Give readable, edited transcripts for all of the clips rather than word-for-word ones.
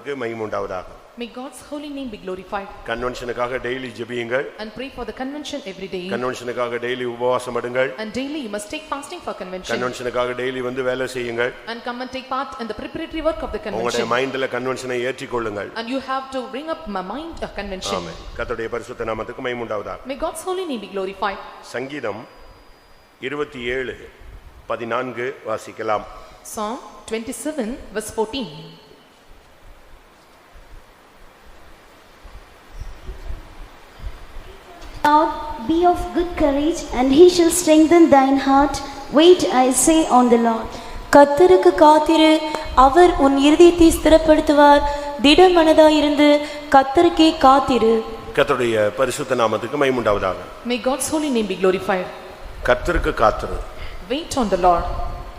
நாமத்துக்கு மகிமை உண்டாவதாக. May God's holy name be glorified. கன்வென்ஷனுக்காக டெய்லி ஜெபியுங்கள். And pray for the convention every day. கன்வென்ஷனுக்காக டெய்லி உபவாசம் எடுங்கள். And daily you must take fasting for convention. கன்வென்ஷனுக்காக டெய்லி வந்து வேலை செய்யுங்கள். And come and take part in the preparatory work of the convention. உங்களுடைய மைண்ட்ல கன்வென்ஷனை ஏற்றிக்கொள்ளுங்கள். And you have to bring up my mind a convention. ஆமென். கர்த்தருடைய பரிசுத்த நாமத்துக்கு மகிமை உண்டாவதாக. May God's holy name be glorified. சங்கீதம் 27:14 வாசிக்கலாம். Psalm 27 verse 14. Lord, be of good courage, and he shall strengthen thine heart. Wait, I say, on the Lord. கர்த்தருக்கு காத்திரு, அவர் உன் இருதயத்தை ஸ்திரப்படுத்துவார். திடமனதாயிருந்து கர்த்தருக்கே காத்திரு. கர்த்தருடைய பரிசுத்த நாமத்துக்கு மகிமை உண்டாவதாக. May God's holy name be glorified. கர்த்தருக்கு காத்திரு. Wait on the Lord.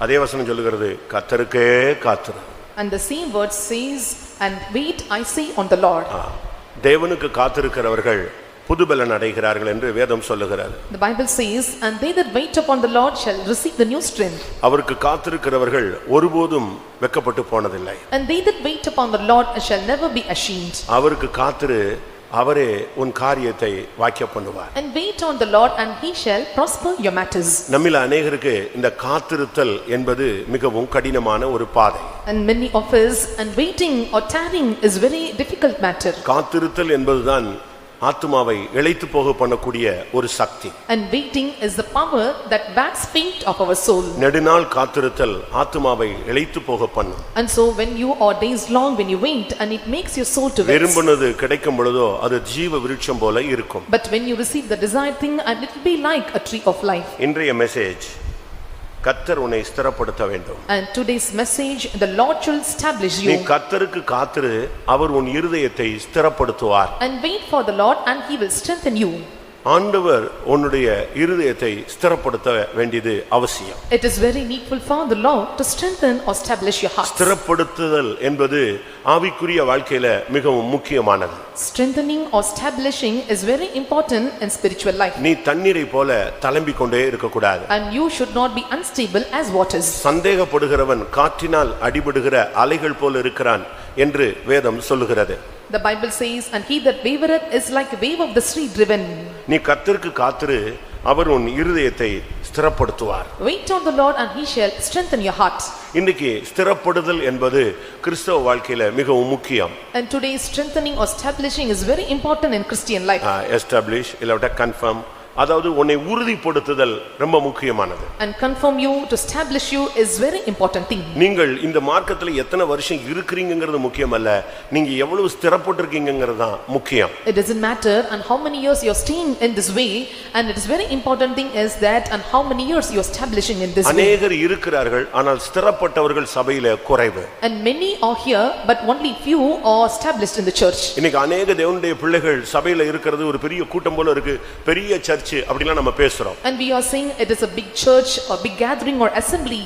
அதே வசனம் சொல்லுகிறது கர்த்தருக்கே காத்திரு. And the same word says, and wait, I say, on the Lord. தேவனுக்கு காத்திருக்கிறவர்கள் புதுபலன் அடைகிறார்கள் என்று வேதம் சொல்லுகிறது. The Bible says, and they that wait upon the Lord shall receive the new strength. அவருக்கு காத்திருக்கிறவர்கள் ஒருபோதும் வெட்கப்பட்டு போனதில்லை. And they that wait upon the Lord shall never be ashamed. அவருக்கு காத்திரு, அவரே உன் காரியத்தை வாக்கிய பண்ணுவார். And wait on the Lord, and he shall prosper your matters. நம்மில் அநேகருக்கு இந்த காத்திருத்தல் என்பது மிகவும் கடினமான ஒரு பாதை. And many of us, and waiting or tarrying is very difficult matter. காத்திருத்தல் என்பதுதான் ஆத்துமாவை இளைத்து போக பண்ணக்கூடிய ஒரு சக்தி. And waiting is the power that backs faith of our soul. நெடுநாள் காத்திருத்தல் ஆத்துமாவை இளைத்து போக பண்ணும். And so when you are days long when you wait, and it makes your soul to wait. விரும்பினது கிடைக்கும் பொழுதோ அது ஜீவ விருட்சம் போல இருக்கும். But when you receive the desired thing, and it will be like a tree of life. இன்றைய message கர்த்தர் உன்னை ஸ்திரப்படுத்த வேண்டும். And today's message, the Lord shall establish நீ you. கர்த்தருக்கு காத்திரு, அவர் உன் இருதயத்தை ஸ்திரப்படுத்துவார். And wait for the Lord, and he will strengthen you. ஆண்டவர் உன்னுடைய இருதயத்தை ஸ்திரப்படுத்த வேண்டியது அவசியம். It is very needful for the Lord to strengthen or establish your heart. ஸ்திரப்படுத்துதல் என்பது ஆவிக்குரிய வாழ்க்கையில மிகவும் முக்கியமானது. Strengthening or establishing is very important in spiritual life. நீ தண்ணீரை போல தளம்பிக் கொண்டே இருக்கக்கூடாது. And you should not be unstable as waters. சந்தேகப்படுகிறவன் காற்றினால் அடிபடுகிற அலைகள் போல இருக்கிறான் என்று வேதம் சொல்லுகிறது. The Bible says, and he that wavereth is like a wave of the sea driven. நீ கர்த்தருக்கு காத்திரு, அவர் உன் இருதயத்தை ஸ்திரப்படுத்துவார். Wait on the Lord, and he shall strengthen your heart. இன்னைக்கு ஸ்திரப்படுதல் என்பது கிறிஸ்தவ வாழ்க்கையில மிகவும் முக்கியம். And today's strengthening or establishing is very important in Christian life. Establish இல்ல கன்ஃபார்ம், அதாவது உன்னை உறுதிப்படுத்துதல் ரொம்ப முக்கியமானது. And confirm you, to establish you is very important thing. நீங்கள் இந்த மார்க்கத்துல எத்தனை வருஷம் இருக்கீங்கங்கிறது முக்கியம் அல்ல, நீங்க எவ்வளவு ஸ்திரப்பட்டிருக்கீங்கங்கிறது தான் முக்கியம். It doesn't matter and how many years you are staying in this way, and it is very important thing is that and how many years you are establishing in this way. அநேகர் இருக்கிறார்கள், ஆனால் ஸ்திரப்பட்டவர்கள் சபையில குறைவு. And many are here, but only few are established in the church. இன்னைக்கு அநேக தேவனுடைய பிள்ளைகள் சபையில இருக்கிறது ஒரு பெரிய கூட்டம் போல இருக்கு, பெரிய சர்ச் அப்படிலாம் நம்ம பேசுறோம். And we are saying it is a big church or big gathering or assembly.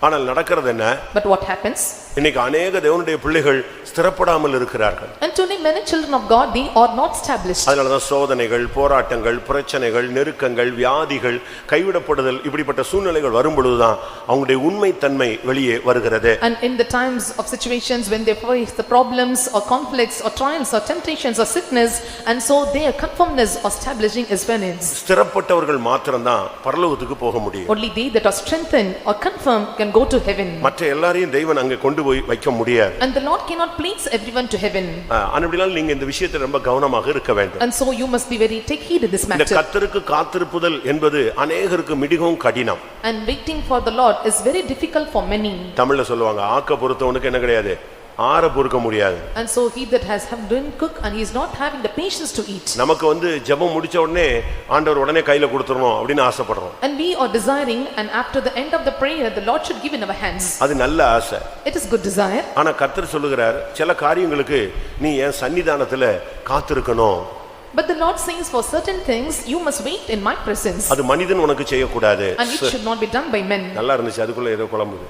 ஆனால் நடக்கிறது என்ன? But what happens? இன்னைக்கு அநேக தேவனுடைய பிள்ளைகள் ஸ்திரப்படாமல் இருக்கிறார்கள். And today many children of God, they are not established. அதனால தான் சோதனைகள், போராட்டங்கள், பிரச்சனைகள், நெருக்கங்கள், வியாதிகள், கைவிடப்படுதல் இப்படிப்பட்ட சூழ்நிலைகள் வரும் பொழுதுதான் அவங்களுடைய உண்மை தன்மை வெளியே வருகிறது. And in the times of situations when they face the problems or conflicts or trials or temptations or sickness, and so their conformness or establishing is vanished. ஸ்திரப்பட்டவர்கள் மாத்திரம்தான் பரலோகத்துக்கு போக முடியும். Only they that are strengthened or confirmed can go to heaven. மற்ற எல்லாரையும் தேவன் அங்கே கொண்டு போய் வைக்க முடியாது. And the Lord cannot place everyone to heaven. அப்படினால நீங்க இந்த விஷயத்தை ரொம்ப கவனமாக இருக்க வேண்டும். And so you must be very take heed in this matter. இந்த கர்த்தருக்கு காத்திருப்புதல் என்பது அநேகருக்கு மிகவும் கடினம். And waiting for the Lord is very difficult for many. தமிழ்ல சொல்லுவாங்க ஆக்க பொறுத்தவனுக்கு என்ன கிடையாது, ஆற பொறுக்க முடியாது. And so he that has didn't cook and he is not having the patience to eat. நமக்கு வந்து ஜெபம் முடிச்ச உடனே ஆண்டவர் உடனே கையில கொடுத்துறணும் அப்படினு ஆசைப்படுறோம். And we are desiring, and after the end of the prayer the Lord should give in our hands. அது நல்ல ஆசை. It is good desire. ஆனா கர்த்தர் சொல்லுகிறார் சில காரியங்களுக்கு நீ என் சன்னிதானத்துல காத்திருக்கணும். But the Lord says for certain things you must wait in my presence. அது மனிதன் உனக்கு செய்ய கூடாது. And it should not be done by men. நல்லா இருந்துச்சு, அதுக்குள்ள ஏதோ குழம்புது.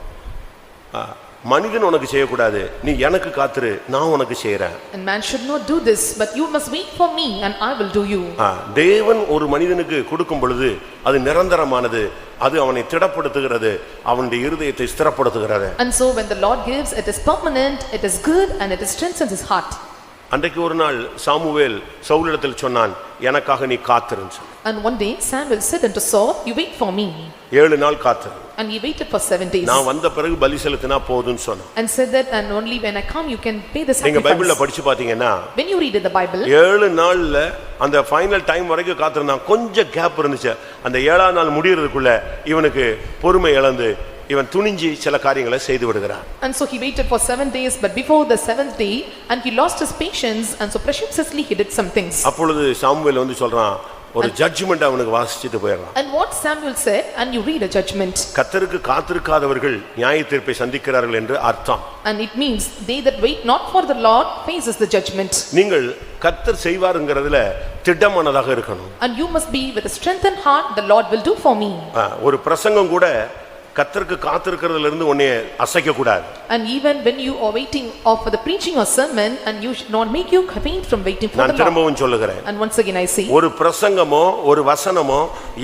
மனிதன் உனக்கு செய்யக்கூடாது, நீ எனக்கு காத்துரு, நான் உனக்கு செய்யறேன். And man should not do this, but you must wait for me and I will do you. தேவன் ஒரு மனிதனுக்கு கொடுக்கும் பொழுது அது நிரந்தரமானது, அது அவனை திடப்படுத்துகிறது, அவனுடைய இருதயத்தை ஸ்திரப்படுத்துகிறது. And so when the Lord gives, it is permanent, it is good and it strengthens his heart. அன்றைக்கு ஒரு நாள் சாமுவேல் சவுலிடத்தில் சொன்னான், எனக்காக நீ காத்திருன்னு சொன்னான். And one day Samuel said unto Saul, you wait for me. 7 நாள் காத்திரு. And he waited for 7 days. நான் வந்த பிறகு பலி செலுத்தினா போதும்னு சொன்னான். And said that, and only when I come you can pay the sacrifice. நீங்க பைபிள்ல படிச்சு பாத்தீங்கன்னா, when you read in the Bible, 7 நாள்ல அந்த ஃபைனல் டைம் வரைக்கும் காத்திருந்தான். கொஞ்சம் கேப் இருந்துச்சு. அந்த 7ஆம் நாள் முடியறதுக்குள்ள இவனுக்கு பொறுமை இழந்து இவன் துணிஞ்சி சில காரியங்களை செய்து விடுகிறான். And so he waited for 7 days, but before the 7th day and he lost his patience, and so precipitously he did some things. அப்பொழுது சாமுவேல் வந்து சொல்றான், ஒரு ஜட்ஜ்மென்ட் அவனுக்கு வாசிச்சிட்டு போயிடுறான். And what Samuel said, and you read a judgment. கர்த்தருக்கு காத்திருக்காதவர்கள் நியாயத்தீர்ப்பை சந்திக்கிறார்கள் என்று அர்த்தம். And it means they that wait not for the Lord faces the judgment. நீங்கள் கர்த்தர் செய்வாருங்கிறதுல திடமனதாக இருக்கணும். And you must be with a strengthened heart, the Lord will do for me. ஒரு பிரசங்கம் கூட கர்த்தருக்கு காத்திருக்கிறதுல இருந்து உன்னை அசைக்க கூடாது. And even when you are waiting for the preaching or sermon, and you should not make you faint from waiting for the Lord. நான் திரும்பவும் சொல்லுகிறேன். And once again I say, ஒரு பிரசங்கமோ ஒரு வசனமோ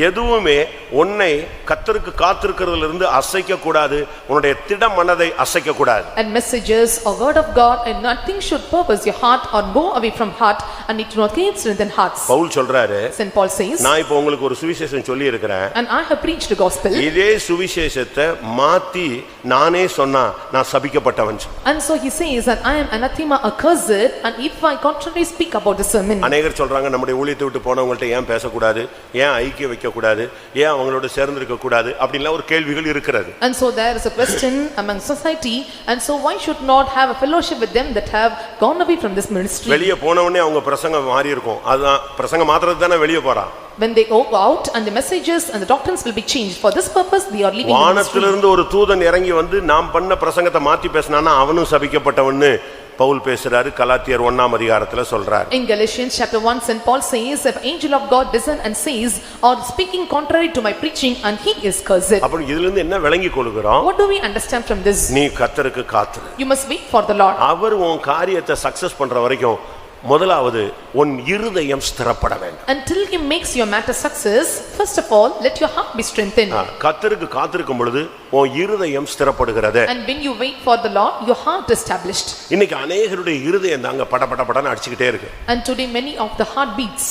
எதுவுமே உன்னை கர்த்தருக்கு காத்திருக்கிறதுல இருந்து அசைக்க கூடாது, உன்னுடைய திட மனதை அசைக்க கூடாது. And messages or word of God, and nothing should purpose your heart or go away from heart, and it will not create strengthen hearts. Pavul சொல்றாரு, Saint Paul says, நான் இப்போ உங்களுக்கு ஒரு சுவிசேஷம் சொல்லி இருக்கிறேன். and I have preached the gospel. இதே சுவிசேஷத்தை மாத்தி நானே சொன்னா நான் சபிக்கப்பட்டவன். And so he says that I am anathema, accursed, and if I contrary speak about the sermon. அநேகர் சொல்றாங்க, நம்முடைய ஊழியத்தை விட்டு போனவங்கள்ட்ட ஏன் பேசக்கூடாது, ஏன் ஐக்கியம் வைக்க கூடாது, ஏன் அவங்களோட சேர்ந்திருக்க கூடாது அப்படின்லாம் ஒரு கேள்விகள் இருக்கிறது. And so there is a question among society, and so why should not have a fellowship with them that have gone away from this ministry? வெளியே போனவனே அவங்க பிரசங்கம் மாறி இருக்கும். அதுதான் பிரசங்கம் மாத்திரத்து தானே வெளியே போறான். When they go out and the messages and the doctrines will be changed, for this purpose they are leaving. வானத்திலிருந்து ஒரு தூதன் இறங்கி வந்து நாம் பண்ண பிரசங்கத்தை மாத்தி பேசினானா அவனும் சபிக்கப்பட்டவன்னு பவுல் பேசுறாரு. கலாத்தியர் 1ஆம் அதிகாரத்துல சொல்றார். In Galatians chapter 1, Saint Paul says, if angel of God descend and says, or speaking contrary to my preaching, and he is cursed. அப்ப இதுல இருந்து என்ன விளங்கி கொள்கிறோம்? What do we understand from this? நீ கர்த்தருக்கு காத்திரு. You must wait for the Lord. அவர் உன் காரியத்தை சக்சஸ் பண்ற வரைக்கும் முதலாவது உன் இருதயம் ஸ்திரப்பட வேண்டும். Until he makes your matter success, first of all let your heart be strengthened. கர்த்தருக்கு காத்திருக்கும் பொழுது உன் இருதயம் ஸ்திரப்படுகிறது. And when you wait for the Lord, your heart is established. இன்னைக்கு அநேகருடைய இருதயம் தாங்க படபடபடன்னு அடிச்சிட்டே இருக்கு. And today many of the heart beats.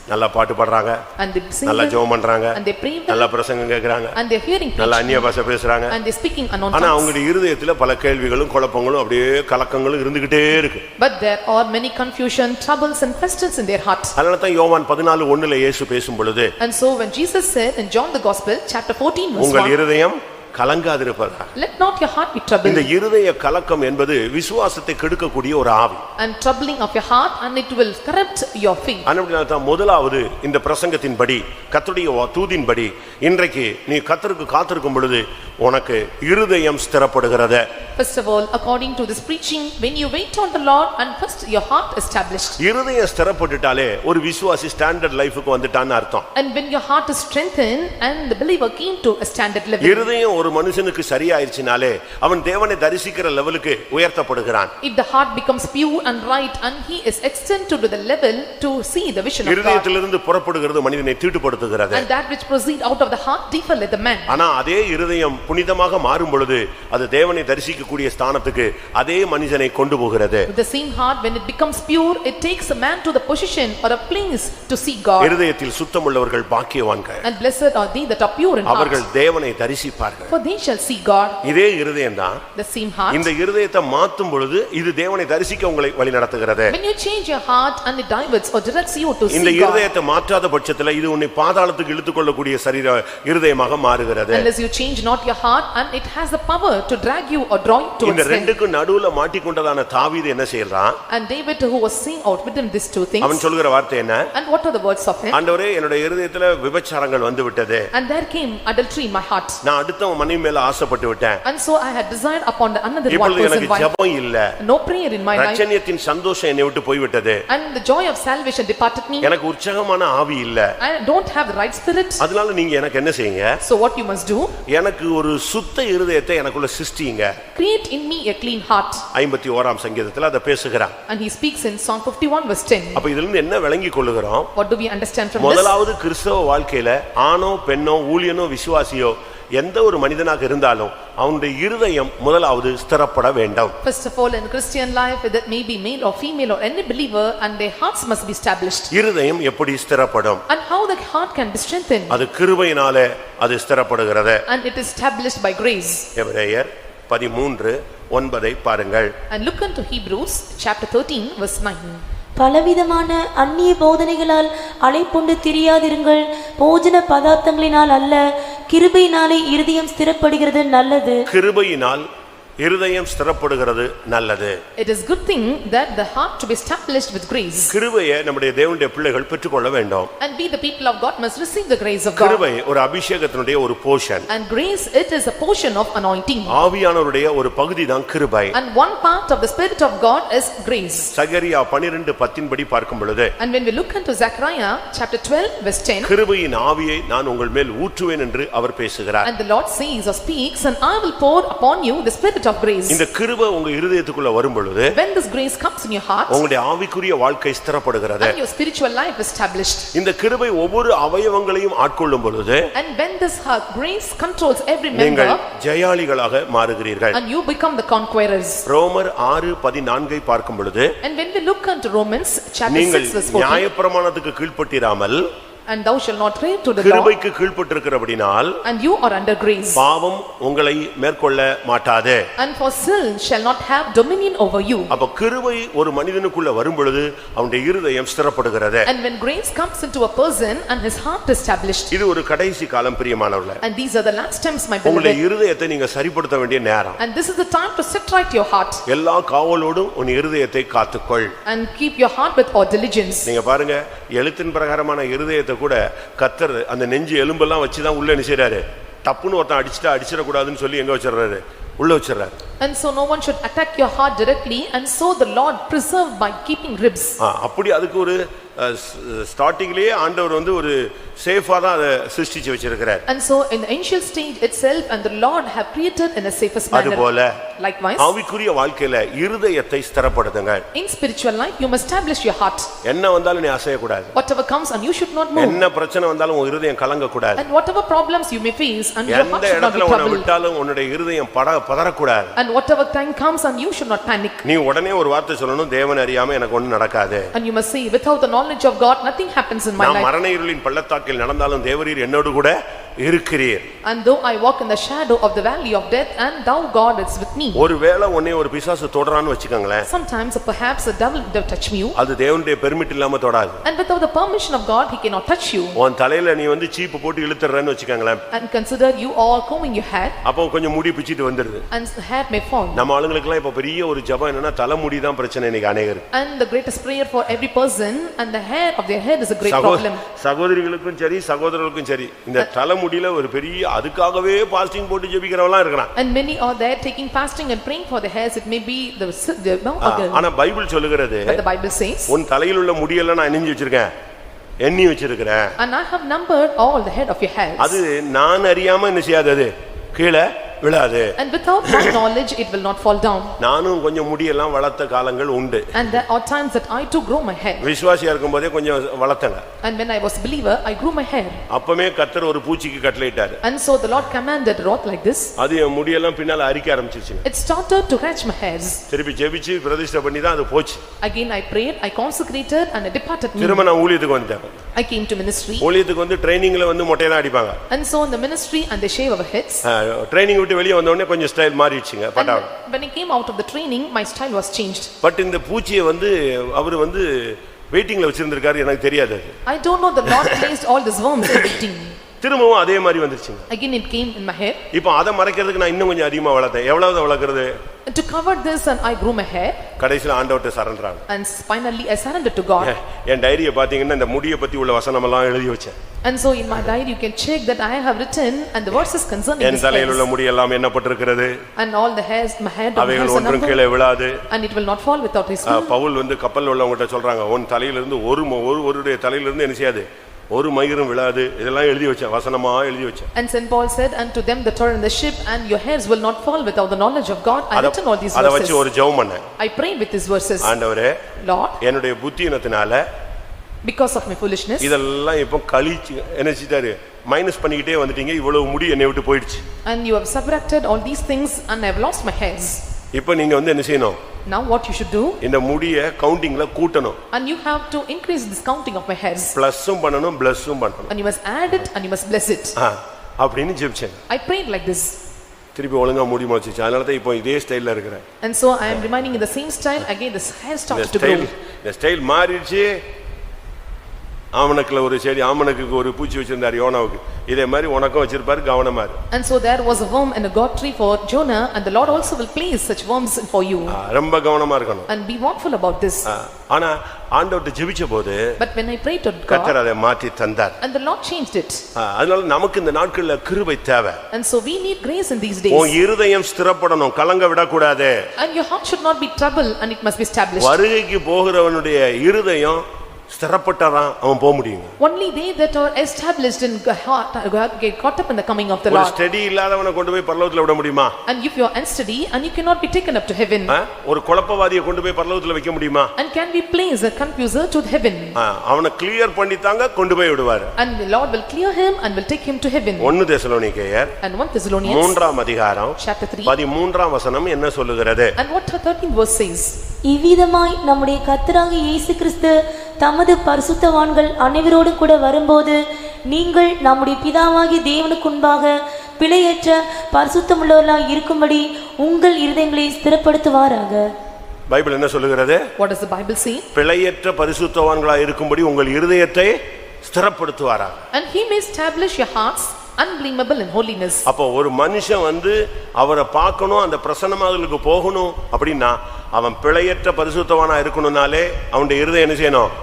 நல்லா பாட்டு பாடுறாங்க, and they sing, நல்லா ஜெபம் பண்றாங்க, and they pray, நல்லா பிரசங்கம் கேக்குறாங்க, and they hearing, நல்லா அந்நிய பாஷை பேசுறாங்க, and they speaking unknown tongues. ஆனா அவங்களுடைய இருதயத்துல பல கேள்விகளும் குழப்பங்களும் அப்படியே கலக்கங்களும் இருந்துகிட்டே இருக்கு. But there are many confusion, troubles and questions in their hearts. அதனால தான் யோவான் 14:1ல இயேசு பேசும் பொழுது, and so when Jesus said in John the Gospel chapter 14 verse 1, உங்கள் இருதயம் கலங்காதிருப்பதாக. Let not your heart be troubled. இந்த இருதய கலக்கம் என்பது விசுவாசத்தை கெடுக்கக்கூடிய ஒரு ஆவி. And troubling of your heart, and it will corrupt your faith. அதனால தான் முதலாவது இந்த பிரசங்கத்தின்படி கர்த்தருடைய தூதின்படி இன்றைக்கு நீ கர்த்தருக்கு காத்திருக்கும் பொழுது உனக்கு இருதயம் ஸ்திரப்படுகிறது. First of all, according to this preaching, when you wait on the Lord, and first your heart established. இருதயம் ஸ்திரப்பட்டுட்டாலே ஒரு விசுவாசி ஸ்டாண்டர்ட் லைஃப்க்கு வந்துட்டான்னு அர்த்தம். And when your heart is strengthened and the believer came to a standard level. இருதயம் ஒரு மனுஷனுக்கு சரியாயிருச்சுனாலே அவன் தேவனை தரிசிக்கிற லெவலுக்கு உயர்த்தப்படுகிறான். If the heart becomes pure and right, and he is extended to the level to see the vision of God. இருதயத்திலிருந்து புறப்படுகிறது மனிதனை தீட்டுப்படுத்துகிறது. And that which proceed out of the heart defileth the man. ஆனா அதே இருதயம் புனிதமாக மாறும் பொழுது அது தேவனை தரிசிக்கக்கூடிய ஸ்தானத்துக்கு அதே மனிதனை கொண்டு போகிறது. With the same heart, when it becomes pure, it takes a man to the position or a place to see God. இருதயத்தில் சுத்தமுள்ளவர்கள் பாக்கியவான்கள். And blessed are they that are pure in heart, அவர்கள் தேவனை தரிசிப்பார்கள். for they shall see God. இதே இருதயம் தான் The same heart, இந்த இருதயத்தை மாற்றும் பொழுது இது தேவனை தரிசிக்க உங்களை வழி நடத்துகிறது. when you change your heart and it diverts or directs you to இந்த see God, இருதயத்தை மாற்றாத பட்சத்துல இது உன்னை பாதாளத்துக்கு இழுத்துக்கொள்ளக்கூடிய சரீர இருதயமாக மாறுகிறது. unless you change not your heart, and it has the power to drag you or draw you towards இந்த sin. ரெண்டுக்கு நடுவுல மாட்டிக்கொண்டதான தாவீது என்ன செய்யறான்? And David, who was seeing out within these two things, அவன் சொல்கிற வார்த்தை என்ன? and what are the words of him? ஆண்டவரே, என்னுடைய இருதயத்துல விபச்சாரங்கள் வந்து விட்டது. And there came adultery in my heart. நான் அடுத்தவன் மனைவி மேல ஆசைப்பட்டு விட்டேன். And so I had desired upon the another one இப்பொழுது person எனக்கு wife. ஜெபம் இல்ல. No prayer in my life. ரட்சணியத்தின் சந்தோஷம் என்னை விட்டு போய் விட்டது. And the joy of salvation departed me. எனக்கு உற்சாகமான ஆவி இல்ல. I don't have the right spirit. அதனால நீங்க எனக்கு என்ன செய்யுங்க? So what you must do? எனக்கு ஒரு சுத்த இருதயத்தை எனக்குள்ள சிருஷ்டிங்க. Create in me a clean heart. 51ஆம் சங்கீதத்துல அத பேசுகிறான். And he speaks in Psalm 51 verse 10. அப்ப இதுல இருந்து என்ன விளங்கிக் கொள்ளுகிறோம்? What do we understand from this? முதலாவது கிறிஸ்தவ வாழ்க்கையில ஆணோ பெண்ணோ ஊழியனோ விசுவாசியோ எந்த ஒரு மனிதனாக இருந்தாலும் அவனுடைய இருதயம் முதலாவது ஸ்திரப்பட வேண்டும். First of all, in Christian life, whether it may be male or female or any believer, and their hearts must be established. இருதயம் எப்படி ஸ்திரப்படும்? And how the heart can be strengthened? அது கிருபையினாலே அது ஸ்திரப்படுகிறது. And it is established by grace. எபிரேயர் 13:9 பாருங்கள். And look into Hebrews chapter 13 verse 9. பலவிதமான அந்நிய போதனைகளால் அலைப்புண்டு திரியாதிருங்கள். போஜன பதார்த்தங்களினால் அல்ல, கிருபையினாலே இருதயம் ஸ்திரப்படுகிறது நல்லது. கிருபையினால் இருதயம் ஸ்திரப்படுகிறது நல்லது. It is good thing that the heart to be established with grace. கிருபையை நம்முடைய தேவனுடைய பிள்ளைகள் பெற்றுக்கொள்ள வேண்டும். And we the people of God must receive the grace of God. கிருபை ஒரு அபிஷேகத்தினுடைய ஒரு Poshan. And grace, it is a portion of anointing. ஆவியானவருடைய ஒரு பகுதி தான் கிருபை. And one part of the Spirit of God is grace. சகரியா 12:10 படி பார்க்கும் பொழுது, And when we look into Zechariah chapter 12 verse 10, கிருபையின் ஆவியை நான் உங்கள் மேல் ஊற்றுவேன் என்று அவர் பேசுகிறார். and the Lord says or speaks, and I will pour upon you the Spirit of grace. இந்த கிருபை உங்க இருதயத்துக்குள்ள வரும் பொழுது, When this grace comes in your heart, உங்களுடைய ஆவிக்குரிய வாழ்க்கை ஸ்திரப்படுகிறது. and your spiritual life is established. இந்த கிருபை ஒவ்வொரு அவயவங்களையும் ஆட்கொள்ளும் பொழுது, And when this grace controls every நீங்கள் member, ஜெயாளிகளாக மாறுகிறீர்கள். and you become the conquerors. ரோமர் 6:14 பார்க்கும் பொழுது, And when we look into Romans chapter நீங்கள் 6 verse 14, நியாயப்பிரமாணத்துக்கு கீழ்ப்பட்டிராமல் and thou shalt not pray to the law, கிருபைக்கு கீழ்ப்பட்டிருக்கிறபடினால் and you are under grace, பாவம் உங்களை மேற்கொள்ள மாட்டாது. and for sin shall not have dominion over you. அப்ப கிருபை ஒரு மனிதனுக்குள்ள வரும் பொழுது அவனுடைய இருதயம் ஸ்திரப்படுகிறது. And when grace comes into a person and his heart is established, இது ஒரு கடைசி காலம் பிரியமானவர்களே. and these are the last times, my உங்களுடைய beloved, இருதயத்தை நீங்க சரிப்படுத்த வேண்டிய நேரம். and this is the time to set right your heart எல்லா காவலோடும் உன் இருதயத்தை காத்துக்கொள். and keep your heart with all diligence. நீங்க பாருங்க, எழுத்தின் பிரகாரமான இருதயத்தை கூட கர்த்தர் அந்த நெஞ்சு எலும்பெல்லாம் வச்சுதான் உள்ள நினைச்சாரு. டப்புன்னு ஒருத்தன் அடிச்சிடக்கூடாதுன்னு சொல்லி எங்க வச்சிடறாரு? உள்ள வச்சிடறாரு. And so no one should attack your heart directly, and so the Lord preserved by keeping ribs. அப்படி அதுக்கு ஒரு ஸ்டார்டிங்லயே ஆண்டவர் வந்து ஒரு சேஃபா தான் அதை சிருஷ்டிச்சு வச்சிருக்கிறார். And so in the initial stage itself, and the Lord have created in a safest manner. அதுபோல Likewise, ஆவிக்குரிய வாழ்க்கையில இருதயத்தை ஸ்திரப்படுத்துங்க. in spiritual life you must establish your heart. என்ன வந்தாலும் நீ அசைய கூடாது. Whatever comes, and you should not move. என்ன பிரச்சனை வந்தாலும் உன் இருதயம் கலங்க கூடாது. And whatever problems you may face, and your heart எந்த should not be இடத்துல உன்னை troubled. விட்டாலும் உன்னுடைய இருதயம் பதறக்கூடாது. And whatever time comes, and you should not panic. நீ உடனே ஒரு வார்த்தை சொல்லணும், தேவன் அறியாம எனக்கு ஒண்ணும் நடக்காது. And you must say, without the knowledge of God, nothing happens in my நான் life. மரண இருளின் பள்ளத்தாக்கில் நடந்தாலும் தேவரீர் என்னோடு கூட இருக்கிறீர். And though I walk in the shadow of the valley of death, and thou God is with me. ஒருவேளை உன்னை ஒரு பிசாசு தொடறான்னு வச்சுக்கங்களேன், Sometimes perhaps a devil will touch you, அது தேவனுடைய பெர்மிட் இல்லாம தொடாது. and without the permission of God he cannot touch you. உன் தலையில நீ வந்து சீப்பு போட்டு இழுத்துறன்னு வச்சுக்கங்களேன், And consider you are combing your hair, அப்போ கொஞ்சம் முடி பிச்சிட்டு வந்துடுது. and the hair may fall. நம்ம ஆளுங்களுக்கெல்லாம் இப்ப பெரிய ஒரு ஜெபம் என்னன்னா தலைமுடி தான் பிரச்சனை இன்னைக்கு அநேகருக்கு. And the greatest prayer for every person, and the hair of their head is a great problem. சகோதரிகளுக்கும் சரி சகோதரர்களுக்கும் சரி இந்த தலைமுடியில ஒரு பெரிய அதுக்காகவே பாஸ்டிங் போட்டு ஜெபிக்கிறவங்களா இருக்காங்க. And many are there taking fasting and praying for their hairs. It may be the ஆனா பைபிள் சொல்லுகிறது, but the Bible says, உன் தலையில் உள்ள முடியெல்லாம் நான் எண்ணி வச்சிருக்கேன், எண்ணி வச்சிருக்கிறேன். and I have numbered all the head of your hairs. அது நான் அறியாம என்ன செய்யாது, கீழே விழாது. And without my knowledge it will not fall down. நானும் கொஞ்சம் முடியெல்லாம் வளர்த்த காலங்கள் உண்டு. And there are times that I too grow my hair. விசுவாசியா இருக்கும்போதே கொஞ்சம் வளர்த்தங்க. And when I was a believer, I grew my hair. அப்பமே கர்த்தர் ஒரு பூச்சிக்கு கட்டளையிட்டாரு. And so the Lord commanded wrath like this. அது என் முடியெல்லாம் பின்னால அரிக்க ஆரம்பிச்சிருச்சு. It started to catch my hairs. திருப்பி ஜெபிச்சு பிரதிஷ்டை பண்ணி தான் அது போச்சு. Again I prayed, I consecrated, and it departed me. திரும்ப நான் ஊழியத்துக்கு வந்துட்டேன். I came to ministry. ஊழியத்துக்கு வந்து ட்ரைனிங்ல வந்து மொட்டையை தான் அடிப்பாங்க. And so in the ministry, and they shave our heads. Training விட்டு வெளியே வந்த உடனே கொஞ்சம் ஸ்டைல் மாறிடுச்சுங்க And பட்டாவ. when I came out of the training, my style was changed. But இந்த பூச்சியை வந்து அவர் வந்து வெயிட்டிங்ல வச்சிருந்திருக்காரு, எனக்கு தெரியாது. I don't know, the Lord placed all these worms in waiting. திரும்பவும் அதே மாதிரி வந்துருச்சுங்க. Again it came in my hair. இப்போ அதை மறைக்கிறதுக்கு நான் இன்னும் கொஞ்சம் அதிகமா வளர்த்தேன். எவ்வளவு வளர்க்கறது? To cover this and I grew my hair கடைசில ஆண்டவர்ட்ட சரண்டர் ஆனேன். and finally I surrendered to God. என் டைரியை பாத்தீங்கன்னா இந்த முடியை பத்தி உள்ள வசனம் எல்லாம் எழுதி வச்சேன். And so in my diary you can check that I have written and the verses concerning N this தலையில் உள்ள place. முடி எல்லாம் என்னப்பட்டிருக்கிறது. And all the hairs, my head அவைகள் has a ஒன்றும் number கீழே விழாது. and it will not fall without his will. Pavul வந்து கப்பல்ல உள்ளவங்ககிட்ட சொல்றாங்க உன் தலையிலிருந்து ஒருவருடைய தலையிலிருந்து என்ன செய்யாது ஒரு மயிரும் விழாது. இதெல்லாம் எழுதி வச்சேன், வசனமா எழுதி வச்சேன். And Saint Paul said unto them that are in the ship, and your hairs will not fall without the knowledge of God. I written all these அத verses. வச்சு ஒரு ஜெபம் பண்ணேன். I prayed with these verses. ஆண்டவரே, Lord, என்னுடைய புத்தியினத்தினால because of my foolishness, இதெல்லாம் இப்போ கழிச்சு என்ன செய்தாரு மைனஸ் பண்ணிக்கிட்டே வந்துட்டீங்க. இவ்வளவு முடி என்னை விட்டு போயிடுச்சு. and you have subtracted all these things and I have lost my hairs. இப்போ நீங்க வந்து என்ன செய்யணும்? Now what you should do? இந்த முடியை கவுண்டிங்ல கூட்டணும். And you have to increase this counting of my hairs. பிளஸும் பண்ணணும், பிளஸும் பண்ணணும். And you must add it and you must bless it. அப்படின்னு ஜெபிச்சேன். I prayed like this. திருப்பி ஒழுங்கா முடி முளைச்சிச்சு. அதனால தான் இப்போ இதே ஸ்டைல்ல இருக்கிறேன். And so I am remaining in the same style. Again this hair starts to grow. இந்த ஸ்டைல் மாறிடுச்சு. ஆமணக்குல ஒரு செடி, ஆமணக்குக்கு ஒரு பூச்சி வச்சிருந்தார் யோனாவுக்கு. இதே மாதிரி உனக்கும் வச்சிருப்பாரு, கவனமா இரு. And so there was a worm in a gourd tree for Jonah, and the Lord also will place such worms for you. ரொம்ப கவனமா இருக்கணும். And be watchful about this. ஆனா ஆண்டவர்ட்ட ஜெபிச்சபோது But when I prayed to கர்த்தர் God, அதை மாற்றி தந்தார். and the Lord changed it. அதனால நமக்கு இந்த நாட்கள்ல கிருபை தேவை. And so we need grace in these உன் days. இருதயம் ஸ்திரப்படணும், கலங்க விடக்கூடாது. And your heart should not be troubled, and it must be established. வருகைக்கு போகிறவனுடைய இருதயம் ஸ்திரப்பட்டாதான் அவன் போக முடியும். Only they that are established in heart get caught up in the coming of the ஒரு Lord. ஸ்டடி இல்லாதவனை கொண்டு போய் பரலோகத்துல விட முடியுமா? And if you are unsteady and you cannot be taken up to heaven. ஒரு குழப்பவாதியை கொண்டு போய் பரலோகத்துல வைக்க முடியுமா? And can we place a confuser to heaven? அவனை கிளியர் பண்ணிட்டாங்க, கொண்டு போய் விடுவாரு. And the Lord will clear him and will take him to heaven. 1 தெசலோனிக்கேயர் And 1 Thessalonians 3ஆம் அதிகாரம் chapter 3 13ஆம் வசனம் என்ன சொல்லுகிறது? and what 13th verse says. இவ்விதமாய் நம்முடைய கர்த்தராகிய இயேசு கிறிஸ்து தமது பரிசுத்தவான்கள் அனைவரோடும் கூட வரும்போது நீங்கள் நம்முடைய பிதாவாகிய தேவனுக்கு முன்பாக பிழையற்ற பரிசுத்தமுள்ளவர்களாய் இருக்கும்படி உங்கள் இருதயங்களை ஸ்திரப்படுத்துவாராக. பைபிள் என்ன சொல்லுகிறது? What does the Bible say? பிழையற்ற பரிசுத்தவான்களாய் இருக்கும்படி உங்கள் இருதயத்தை ஸ்திரப்படுத்துவாராக. And he may establish your hearts unblameable in holiness. அப்போ ஒரு மனுஷன் வந்து அவரை பார்க்கணும், அந்த பிரசன்னமாகலுக்கு போகணும் அப்படின்னா அவன் பிழையற்ற பரிசுத்தவானா இருக்கணும்னாலே அவனுடைய இருதயம் என்ன செய்யணும்?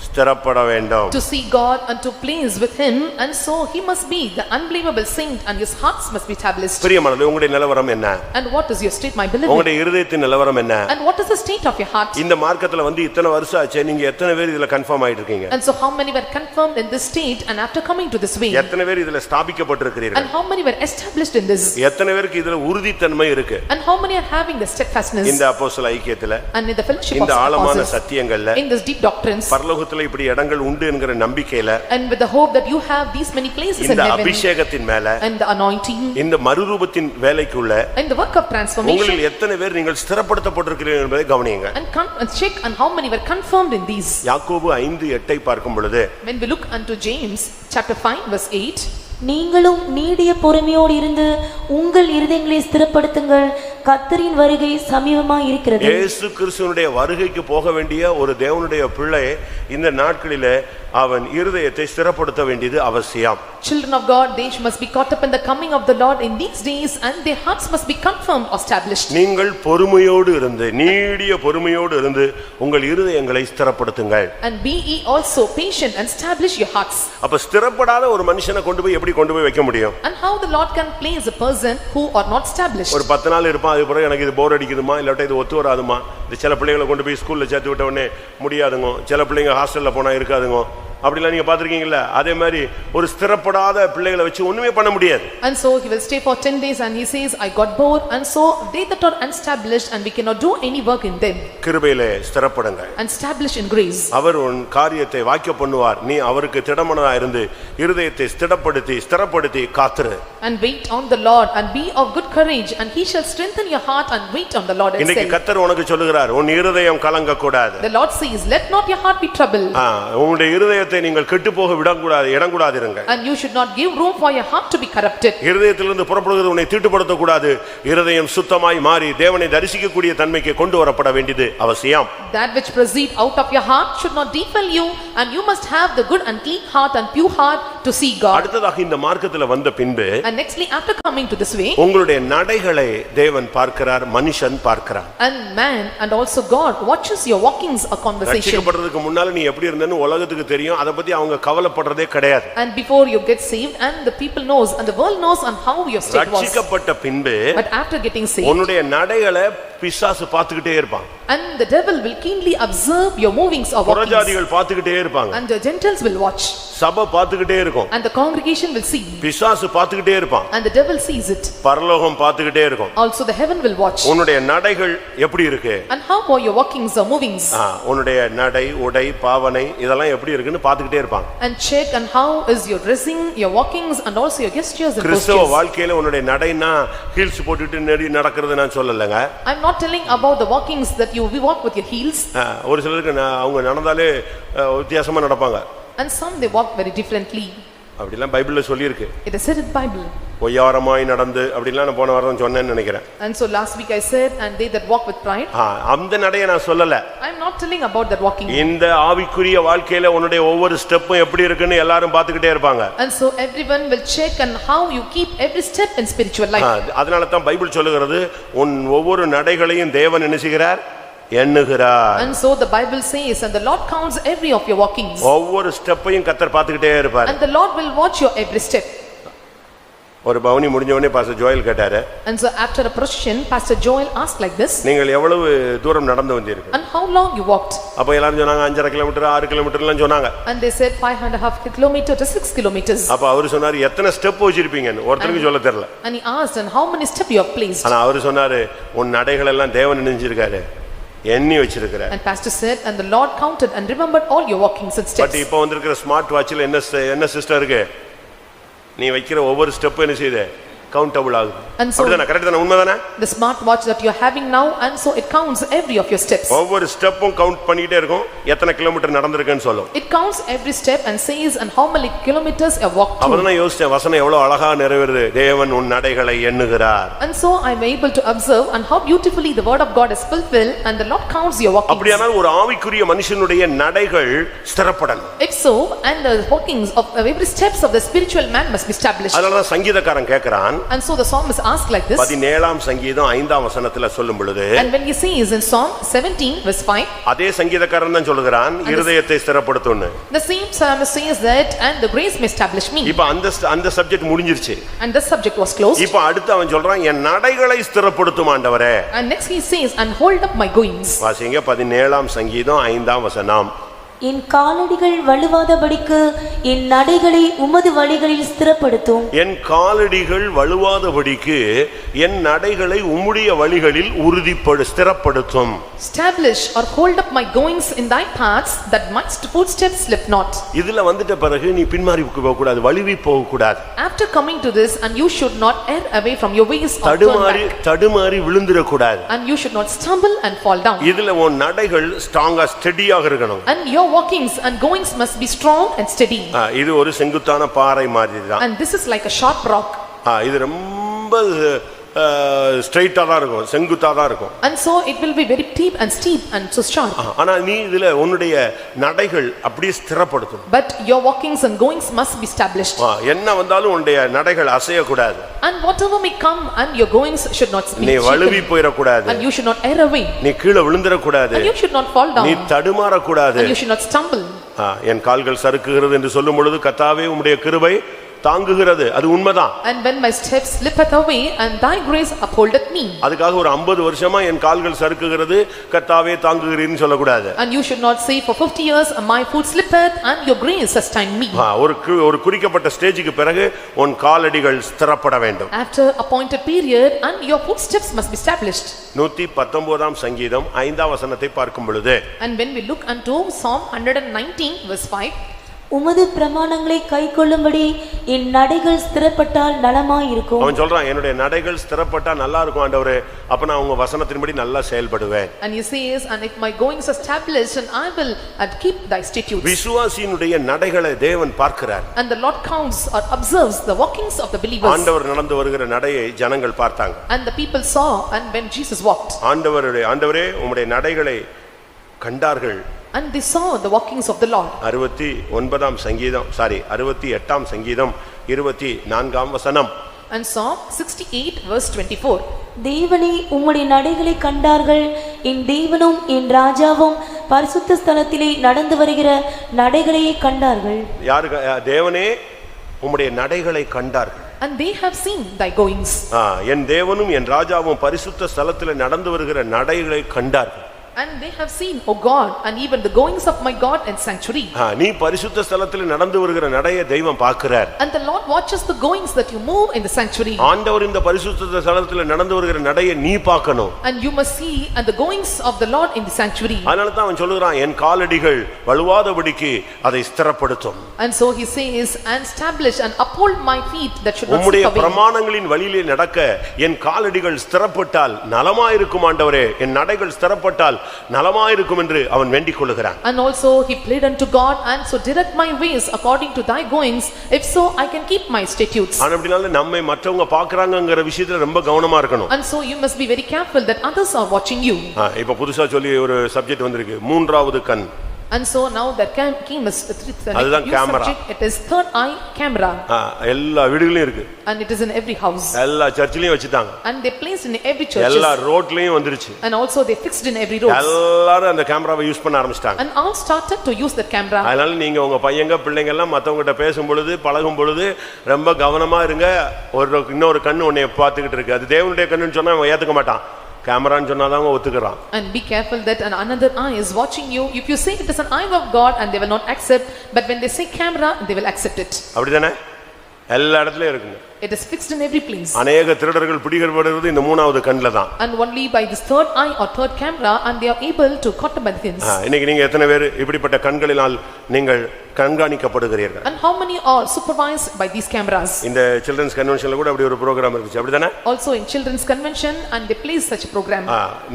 ஸ்திரப்பட வேண்டும். To see God and to please with him, and so he must be the unblameable saint and his hearts must be established. பிரியமானவர்களே, உங்களுடைய நிலவரம் என்ன? And what is your state, my beloved? உங்களுடைய இருதயத்தின் நிலவரம் என்ன? And what is the state of your heart? இந்த மார்க்கத்துல வந்து இத்தனை வருஷம் ஆச்சு, நீங்க எத்தனை பேர் இதுல கன்ஃபார்ம் ஆயிட்டு இருக்கீங்க? And so how many were confirmed in this state and after coming to this way? எத்தனை பேர் இதுல ஸ்தாபிக்கப்பட்டிருக்கிறீர்கள்? And how many were established in this? எத்தனை பேருக்கு இதுல உறுதித்தன்மை இருக்கு? And how many are having the steadfastness? இந்த அப்போஸ்தல ஐக்கியத்துல, and in the fellowship of இந்த ஆழமான apostles, சத்தியங்கள்ல, in this deep doctrines, பரலோகத்துல இப்படி இடங்கள் உண்டு என்கிற நம்பிக்கையில, and with the hope that you have these many places in இந்த heaven, அபிஷேகத்தின் மேல, and the anointing, இந்த மறுரூபத்தின் வேலைக்குள்ள and the work of transformation, உங்களில் எத்தனை பேர் நீங்கள் ஸ்திரப்படுத்தப்பட்டிருக்கிறீர்கள் என்பதை கவனியுங்க. and check and how many were confirmed in these. யாக்கோபு 5:8 பார்க்கும் பொழுது, When we look unto James chapter 5 verse 8, நீங்களும் நீடிய பொறுமையோடு இருந்து உங்கள் இருதயங்களை ஸ்திரப்படுத்துங்கள், கர்த்தரின் வருகை சமீபமாய் இருக்கிறது. இயேசு கிறிஸ்துவினுடைய வருகைக்கு போக வேண்டிய ஒரு தேவனுடைய பிள்ளை இந்த நாட்களிலே அவன் இருதயத்தை ஸ்திரப்படுத்த வேண்டியது அவசியம். Children of God, they must be caught up in the coming of the Lord in these days, and their hearts must be confirmed or established. நீங்கள் பொறுமையோடு இருந்து, நீடிய பொறுமையோடு இருந்து உங்கள் இருதயங்களை ஸ்திரப்படுத்துங்கள். And be ye also patient and establish your hearts. அப்ப ஸ்திரப்படாத ஒரு மனுஷனை கொண்டு போய் எப்படி கொண்டு போய் வைக்க முடியும்? And how the Lord can place a person who are not established? ஒரு 10 நாள் இருப்பான், அதுக்கு பிறகு எனக்கு இது போர் அடிக்குதுமா, இல்லாட்ட இது ஒத்து வராதுமா. இந்த சில பிள்ளைகளை கொண்டு போய் ஸ்கூல்ல சேர்த்து விட்ட உடனே முடியாதுங்க, சில பிள்ளைங்க ஹாஸ்டல்ல போனா இருக்காதுங்க. அப்படிலாம் நீங்க பாத்திருக்கீங்களா? அதே மாதிரி ஒரு ஸ்திரப்படாத பிள்ளைகளை வச்சு ஒண்ணுமே பண்ண முடியாது. And so he will stay for 10 days and he says, I got bored, and so they that are established and we cannot do any work in them. கிருபையிலே ஸ்திரப்படுங்க. And establish in grace. அவர் உன் காரியத்தை வாக்கிய பண்ணுவார், நீ அவருக்கு திடமனதா இருந்து இருதயத்தை ஸ்திரப்படுத்தி காத்துரு. And wait on the Lord and be of good courage, and he shall strengthen your heart, and wait on the Lord and இன்னைக்கு say. கர்த்தர் உனக்கு சொல்லுகிறார், உன் இருதயம் கலங்க கூடாது. The Lord says, let not your heart be troubled. உன்னுடைய இருதயத்தை இருதயத்தை நீங்கள் கெட்டுப்போக விடக்கூடாது, இடங்கூடாதிருங்க. And you should not give room for your heart to be corrupted. இருதயத்திலிருந்து புறப்படுகிறது உன்னை தீட்டுப்படுத்த கூடாது. இருதயம் சுத்தமாய் மாறி தேவனை தரிசிக்கக்கூடிய தன்மைக்கு கொண்டு வரப்பட வேண்டியது அவசியம். That which proceed out of your heart should not defile you, and you must have the good and clean heart and pure heart to see God. அடுத்ததாக இந்த மார்க்கத்தில் வந்த பின்பு And nextly, after coming to this way, உங்களுடைய நடைகளை தேவன் பார்க்கிறார், மனுஷன் பார்க்கிறார். and man and also God watches your walkings or conversation. ரட்சிக்கப்படுறதுக்கு முன்னால நீ எப்படி இருந்தேன்னு உலகத்துக்கு தெரியும், அதை பத்தி அவங்க கவலைப்படுறதே கிடையாது. And before you get saved, and the people knows and the world knows on how your state was. ரட்சிக்கப்பட்ட பின்பு But after getting saved, உன்னுடைய நடைகளை பிசாசு பார்த்துக்கிட்டே இருப்பான். and the devil will keenly observe your movings or walkings, புறஜாதிகள் பார்த்துக்கிட்டே இருப்பாங்க, and the Gentiles will watch, சபை பார்த்துக்கிட்டே இருக்கும், and the congregation will see, பிசாசு பார்த்துக்கிட்டே இருப்பான், and the devil sees it. பரலோகம் பார்த்துக்கிட்டே இருக்கும். Also the heaven will watch. உன்னுடைய நடைகள் எப்படி இருக்கு, And how are your walkings or movings, உன்னுடைய நடை உடை பாவனை இதெல்லாம் எப்படி இருக்குன்னு பார்த்துக்கிட்டே இருப்பாங்க. and check and how is your dressing, your walkings, and also your gestures and கிறிஸ்தவ postures. வாழ்க்கையில உன்னுடைய நடைனா ஹீல்ஸ் போட்டுட்டு நெடி நடக்கிறது நான் சொல்லலங்க. I'm not telling about the walkings that you walk with your heels, ஒரு சிலருக்கு அவங்க நடந்தாலே வித்தியாசமா நடப்பாங்க. and some they walk very differently. அப்படிலாம் பைபிள்ல சொல்லியிருக்கு. It is said in Bible. பொய்யாரமாய் நடந்து அப்படிலாம் நான் போன வாரம் சொன்னேன்னு நினைக்கிறேன். And so last week I said, and they that walk with pride. அந்த நடையை நான் சொல்லல. I'm not telling about that walking. இந்த ஆவிக்குரிய வாழ்க்கையில உன்னுடைய ஒவ்வொரு ஸ்டெப்பும் எப்படி இருக்குன்னு எல்லாரும் பார்த்துக்கிட்டே இருப்பாங்க. And so everyone will check and how you keep every step in spiritual life. அதனால தான் பைபிள் சொல்லுகிறது உன் ஒவ்வொரு நடைகளையும் தேவன் என்ன செய்கிறார், எண்ணுகிறார். And so the Bible says, and the Lord counts every of your walkings. ஒவ்வொரு ஸ்டெப்பையும் கர்த்தர் பார்த்துக்கிட்டே இருப்பார். And the Lord will watch your every step. ஒரு பவுனி முடிஞ்ச உடனே பாஸ்டர் ஜோயல் கேட்டாரு, And so after a procession, Pastor Joel asked like this, நீங்கள் எவ்வளவு தூரம் நடந்து வந்தீர்கள்? and how long you walked? அப்ப எல்லாரும் சொன்னாங்க 5.5 கிலோமீட்டர் 6 கிலோமீட்டர்லாம் சொன்னாங்க. And they said 5.5 kilometers to 6 kilometers. அப்ப அவர் சொன்னாரு எத்தனை ஸ்டெப் வச்சிருப்பீங்கன்னு ஒருத்தருக்கு சொல்ல தெரியல. And he asked, and how many steps you have placed? ஆனா அவர் சொன்னாரு உன் நடைகள் எல்லாம் தேவன் நினைச்சிருக்காரு, எண்ணி வச்சிருக்காரு. And Pastor said, and the Lord counted and remembered all your walkings and steps. But இப்போ வந்திருக்கிற ஸ்மார்ட் வாட்ச்ல என்ன சிஸ்டம் இருக்கு, நீ வைக்கிற ஒவ்வொரு ஸ்டெப் என்ன செய்யுது, கவுண்டபிள் ஆகுது. And so அப்படிதானே, கரெக்ட் தானே, உண்மைதானே? the smart watch that you are having now, and so it counts every of your steps. ஒவ்வொரு ஸ்டெப்பும் கவுண்ட் பண்ணிட்டே இருக்கும், எத்தனை கிலோமீட்டர் நடந்திருக்குன்னு சொல்லும். It counts every step and says and how many kilometers you have walked through. அப்பதான் யோசிச்சேன், வசனம் எவ்வளவு அழகா நிறைவேறுது, தேவன் உன் நடைகளை எண்ணுகிறார். And so I am able to observe and how beautifully the word of God is fulfilled, and the Lord counts your walkings. அப்படியானால் ஒரு ஆவிக்குரிய மனுஷனுடைய நடைகள் ஸ்திரப்படணும். If so, and the walkings of every steps of the spiritual man must be established. அதனால தான் சங்கீதக்காரன் கேக்குறான், And so the psalmist asked like this. 17ஆம் சங்கீதம் 5ஆம் வசனத்துல சொல்லும் பொழுது, And when he says in Psalm 17 verse 5, அதே சங்கீதக்காரன் தான் சொல்லுகிறான் இருதயத்தை ஸ்திரப்படுத்துன்னு. the same psalmist says that, and the grace may establish me. இப்ப அந்த சப்ஜெக்ட் முடிஞ்சிருச்சு. And this subject was closed. இப்ப அடுத்து அவன் சொல்றான் என் நடைகளை ஸ்திரப்படுத்தும் ஆண்டவரே. And next he says, and hold up my goings. வாசிங்க 17ஆம் சங்கீதம் 5ஆம் வசனம். என் காலடிகள் வழுவாதபடிக்கு என் நடைகளை உமது வழிகளில் ஸ்திரப்படுத்தும். என் காலடிகள் வழுவாதபடிக்கு என் நடைகளை உம்முடைய வழிகளில் ஸ்திரப்படுத்தும். Establish or hold up my goings in thy paths, that my footsteps slip not. இதுல வந்துட்ட பிறகு நீ பின்மாறி போக கூடாது, வழுவி போக கூடாது. After coming to this, and you should not err away from your ways or turn back. தடுமாறி விழுந்திர கூடாது. And you should not stumble and fall down. இதுல உன் நடைகள் ஸ்ட்ராங்கா ஸ்டெடியாக இருக்கணும். And your walkings and goings must be strong and steady. இது ஒரு செங்குத்தான பாறை மாதிரி தான். And this is like a sharp rock. இது ரொம்ப ஸ்ட்ரைட்டா தான் இருக்கும், செங்குத்தா தான் இருக்கும். And so it will be very deep and steep and so sharp. ஆனா நீ இதுல உன்னுடைய நடைகள் அப்படியே ஸ்திரப்படுத்தும். But your walkings and goings must be established. என்ன வந்தாலும் உன்னுடைய நடைகள் அசைய கூடாது. And whatever may come, and your goings should not be நீ shaken. வழுவி போயிர கூடாது. And you should not err away. நீ கீழ விழுந்திர கூடாது. And you should not fall down. நீ தடுமாற கூடாது. And you should not stumble. என் கால்கள் சறுக்குகிறது என்று சொல்லும் பொழுது கர்த்தாவே உம்முடைய கிருபை தாங்குகிறது, அது உண்மைதான். And when my steps slippeth away, and thy grace upholdeth me. அதுக்காக ஒரு 50 வருஷமா என் கால்கள் சறுக்குகிறது கர்த்தாவே தாங்குகிறீன்னு சொல்ல கூடாது. And you should not say for 50 years my foot slippeth and your grace sustain me. ஒரு குறிக்கப்பட்ட ஸ்டேஜுக்கு பிறகு உன் காலடிகள் ஸ்திரப்பட வேண்டும். After appointed period, and your footsteps must be established. 119ஆம் சங்கீதம் 5ஆம் வசனத்தை பார்க்கும் பொழுது, And when we look unto Psalm 119 verse 5, உமது பிரமாணங்களை கைக்கொள்ளும்படி என் நடைகள் ஸ்திரப்பட்டால் நலமாயிருக்கும். அவன் சொல்றான், என்னுடைய நடைகள் ஸ்திரப்பட்டா நல்லா இருக்கும் ஆண்டவரே, அப்ப நான் உங்க வசனத்தின்படி நல்லா செயல்படுவேன். And he says, and if my goings are established, and I will keep thy statutes. விசுவாசியினுடைய நடைகளை தேவன் பார்க்கிறார். And the Lord counts or observes the walkings of the believers. ஆண்டவர் நடந்து வருகிற நடையை ஜனங்கள் பார்த்தாங்க. And the people saw, and when Jesus walked, ஆண்டவரே உம்முடைய நடைகளை கண்டார்கள். and they saw the walkings of the Lord. 68ஆம் சங்கீதம் 24ஆம் வசனம். And Psalm 68 verse 24. தேவனே உம்முடைய நடைகளை கண்டார்கள், என் தேவனும் என் ராஜாவும் பரிசுத்த ஸ்தலத்திலே நடந்து வருகிற நடைகளையே கண்டார்கள். யாரு? தேவனே உம்முடைய நடைகளை கண்டார்கள். And they have seen thy goings. என் தேவனும் என் ராஜாவும் பரிசுத்த ஸ்தலத்திலே நடந்து வருகிற நடைகளை கண்டார்கள். And they have seen, O God, and even the goings of my God in sanctuary. நீ பரிசுத்த ஸ்தலத்திலே நடந்து வருகிற நடையை தெய்வம் பார்க்கிறார். And the Lord watches the goings that you move in the sanctuary. ஆண்டவர் இந்த பரிசுத்த ஸ்தலத்திலே நடந்து வருகிற நடையை நீ பார்க்கணும். And you must see and the goings of the Lord in the sanctuary. அதனால தான் அவன் சொல்றான், என் காலடிகள் வழுவாதபடிக்கு அதை ஸ்திரப்படுத்தும். And so he says, and establish and uphold my feet that should not slip உம்முடைய away. பிரமாணங்களின் வழியிலே நடக்க என் காலடிகள் ஸ்திரப்பட்டால் நலமாயிருக்கும் ஆண்டவரே, என் நடைகள் ஸ்திரப்பட்டால் நலமாயிருக்கும் என்று அவன் வேண்டிக் கொள்கிறான். And also he prayed unto God, and so direct my ways according to thy goings, if so I can keep my statutes. அப்படினால நம்மை மற்றவங்க பார்க்கறாங்கங்கற விஷயத்துல ரொம்ப கவனமா இருக்கணும். And so you must be very careful that others are watching you. இப்ப புதுசா சொல்லி ஒரு சப்ஜெக்ட் வந்திருக்கு, மூன்றாவது கண். And so now that came is அதுதான் camera. it is third eye camera. எல்லா வீடுகளிலும் இருக்கு. And it is in every house. எல்லா சர்ச்சிலயும் வச்சிட்டாங்க. And they placed in every church. எல்லா ரோட்லயும் வந்துருச்சு. And also they fixed in every road. எல்லாரும் அந்த கேமராவை யூஸ் பண்ண ஆரம்பிச்சிட்டாங்க. And all started to use that camera. அதனால நீங்க உங்க பையங்க பிள்ளைங்க எல்லாம் மத்தவங்க கிட்ட பேசும் பொழுது பழகும் பொழுது ரொம்ப கவனமா இருங்க. இன்னொரு கண்ணு உன்னை பார்த்துக்கிட்டு இருக்கு. அது தேவனுடைய கண்ணுன்னு சொன்னா அவன் ஏத்துக்க மாட்டான். கேமரான்னு சொன்னாதான் அவன் ஒத்துக்கறான். And be careful that another eye is watching you. If you say it is an eye of God, and they will not accept, but when they say camera, they will accept it. அப்படிதானே? எல்லா இடத்துலயும் இருக்குங்க. It is fixed in every place. अनेक திருடர்கள் பிடிக்கப்படுவது இந்த மூணாவது கண்ணில தான். And only by this third eye or third camera, and they are able to caught by the things. இன்னைக்கு நீங்க எத்தனை பேர் இப்படிப்பட்ட கண்களினால் நீங்கள் கண்காணிக்கப்படுகிறீர்கள்? And how many are supervised by these cameras? இந்த சில்ட்ரன்ஸ் கன்வென்ஷன்ல கூட அப்படி ஒரு புரோகிராம் இருந்துச்சு, அப்படிதானே? Also in children's convention, and they place such a program.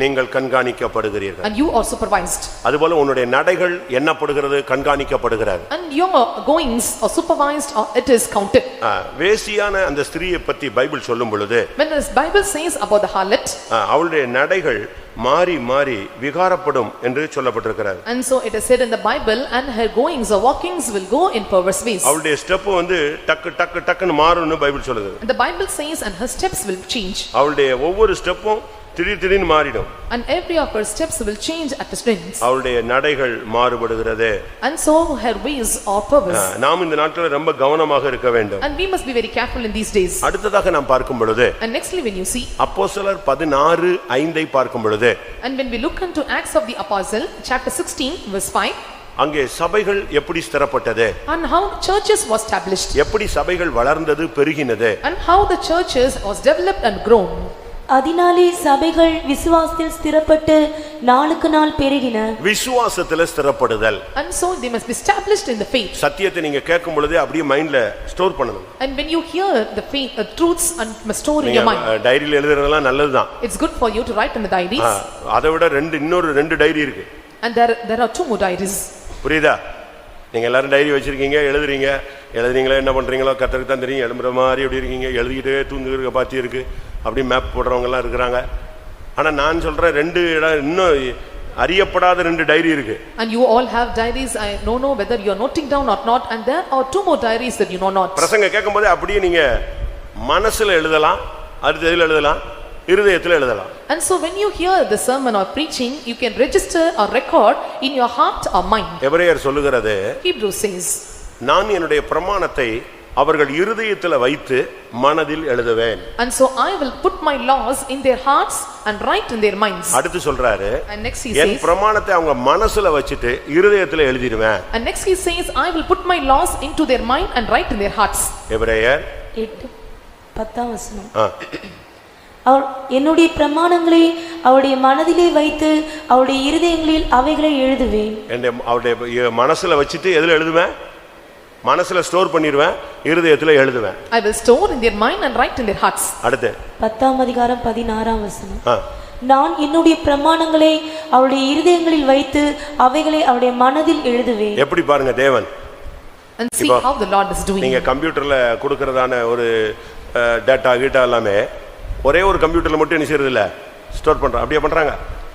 நீங்கள் கண்காணிக்கப்படுகிறீர்கள். And you are supervised. அதுபோல உன்னுடைய நடைகள் எண்ணப்படுகிறது, கண்காணிக்கப்படுகிறது. And your goings are supervised, or it is counted. வேசியான அந்த ஸ்திரியை பத்தி பைபிள் சொல்லும் பொழுது, when the Bible says about the harlot, அவளுடைய நடைகள் மாறி மாறி விகாரப்படும் என்று சொல்லப்பட்டிருக்கிறது. and so it is said in the Bible, and her goings or walkings will go in perverse ways. அவளுடைய ஸ்டெப் வந்து டக்கு டக்கு டக்குன்னு மாறும்னு பைபிள் சொல்லுது. And the Bible says, and her steps will change. அவளுடைய ஒவ்வொரு ஸ்டெப்பும் திடீர்னு மாறிடும். And every of her steps will change at a strength. அவளுடைய நடைகள் மாறுபடுகிறது. And so her ways are perverse. நாம் இந்த நாட்களில் ரொம்ப கவனமாக இருக்க வேண்டும். And we must be very careful in these days. அடுத்ததாக நாம் பார்க்கும் பொழுது, and nextly when you see அப்போஸ்தலர் 16:5 பார்க்கும் பொழுது, and when we look into Acts of the Apostle chapter 16 verse 5, அங்கே சபைகள் எப்படி ஸ்திரப்பட்டது, and how churches was established, எப்படி சபைகள் வளர்ந்தது பெருகினது, and how the churches was developed and grown. அதனாலே சபைகள் விசுவாசத்தில் ஸ்திரப்பட்டு நாளுக்கு நாள் பெருகின. விசுவாசத்தில் ஸ்திரப்படுதல். And so they must be established in the faith. சத்தியத்தை நீங்க கேட்கும் பொழுது அப்படியே மைண்ட்ல ஸ்டோர் பண்ணணும். And when you hear the faith, truths, and must store in your mind. டைரியில எழுதுறதெல்லாம் நல்லதுதான். It's good for you to write in the diaries. அதை விட இன்னொரு ரெண்டு டைரி இருக்கு. And there are two more diaries. புரியுதா? நீங்க எல்லாரும் டைரி வச்சிருக்கீங்க, எழுதுறீங்களா என்ன பண்றீங்களோ கர்த்தருக்கு தான் தெரியும். எழும்புற மாதிரி எப்படி இருக்கீங்க, எழுதிக்கிட்டே தூங்குற பாத்தி இருக்கு, அப்படி மேப் போடுறவங்க எல்லாம் இருக்கிறாங்க. ஆனா நான் சொல்றேன் இன்னும் அறியப்படாத ரெண்டு டைரி இருக்கு. And you all have diaries. I don't know whether you are noting down or not, and there are two more diaries that you know not. பிரசங்க கேட்கும்போது அப்படியே நீங்க மனசுல எழுதலாம், அடுத்து எதுல எழுதலாம், இருதயத்துல எழுதலாம். And so when you hear the sermon or preaching, you can register or record in your heart or mind. எபிரேயர் சொல்லுகிறது, Hebrews says, நான் என்னுடைய பிரமாணத்தை அவர்கள் இருதயத்துல வைத்து மனதில் எழுதுவேன். And so I will put my laws in their hearts and write in their minds. அடுத்து சொல்றாரு, and next he N says, பிரமாணத்தை அவங்க மனசுல வச்சிட்டு இருதயத்துல எழுதிடுவேன். and next he says, I will put my laws into their mind and write in their hearts. எபிரேயர் 8:10 அவர் என்னுடைய பிரமாணங்களை அவருடைய மனதிலே வைத்து அவருடைய இருதயங்களில் அவைகளை எழுதுவேன். அவருடைய மனசுல வச்சிட்டு எதுல எழுதுவேன்? மனசுல ஸ்டோர் பண்ணிடுவேன், இருதயத்துல எழுதுவேன். I will store in their mind and write in their hearts. அடுத்து 10ஆம் அதிகாரம் 16ஆம் வசனம். ஆ, நான் என்னுடைய பிரமாணங்களை அவருடைய இருதயங்களில் வைத்து அவைகளை அவருடைய மனதில் எழுதுவேன். எப்படி பாருங்க தேவன். And see how the Lord is doing. நீங்க கம்ப்யூட்டர்ல கொடுக்கறதான ஒரு டேட்டா கீட்டா எல்லாமே ஒரே ஒரு கம்ப்யூட்டர்ல மட்டும் என்ன செய்யறது இல்ல, ஸ்டோர் பண்றாங்க. அப்படியே பண்றாங்க.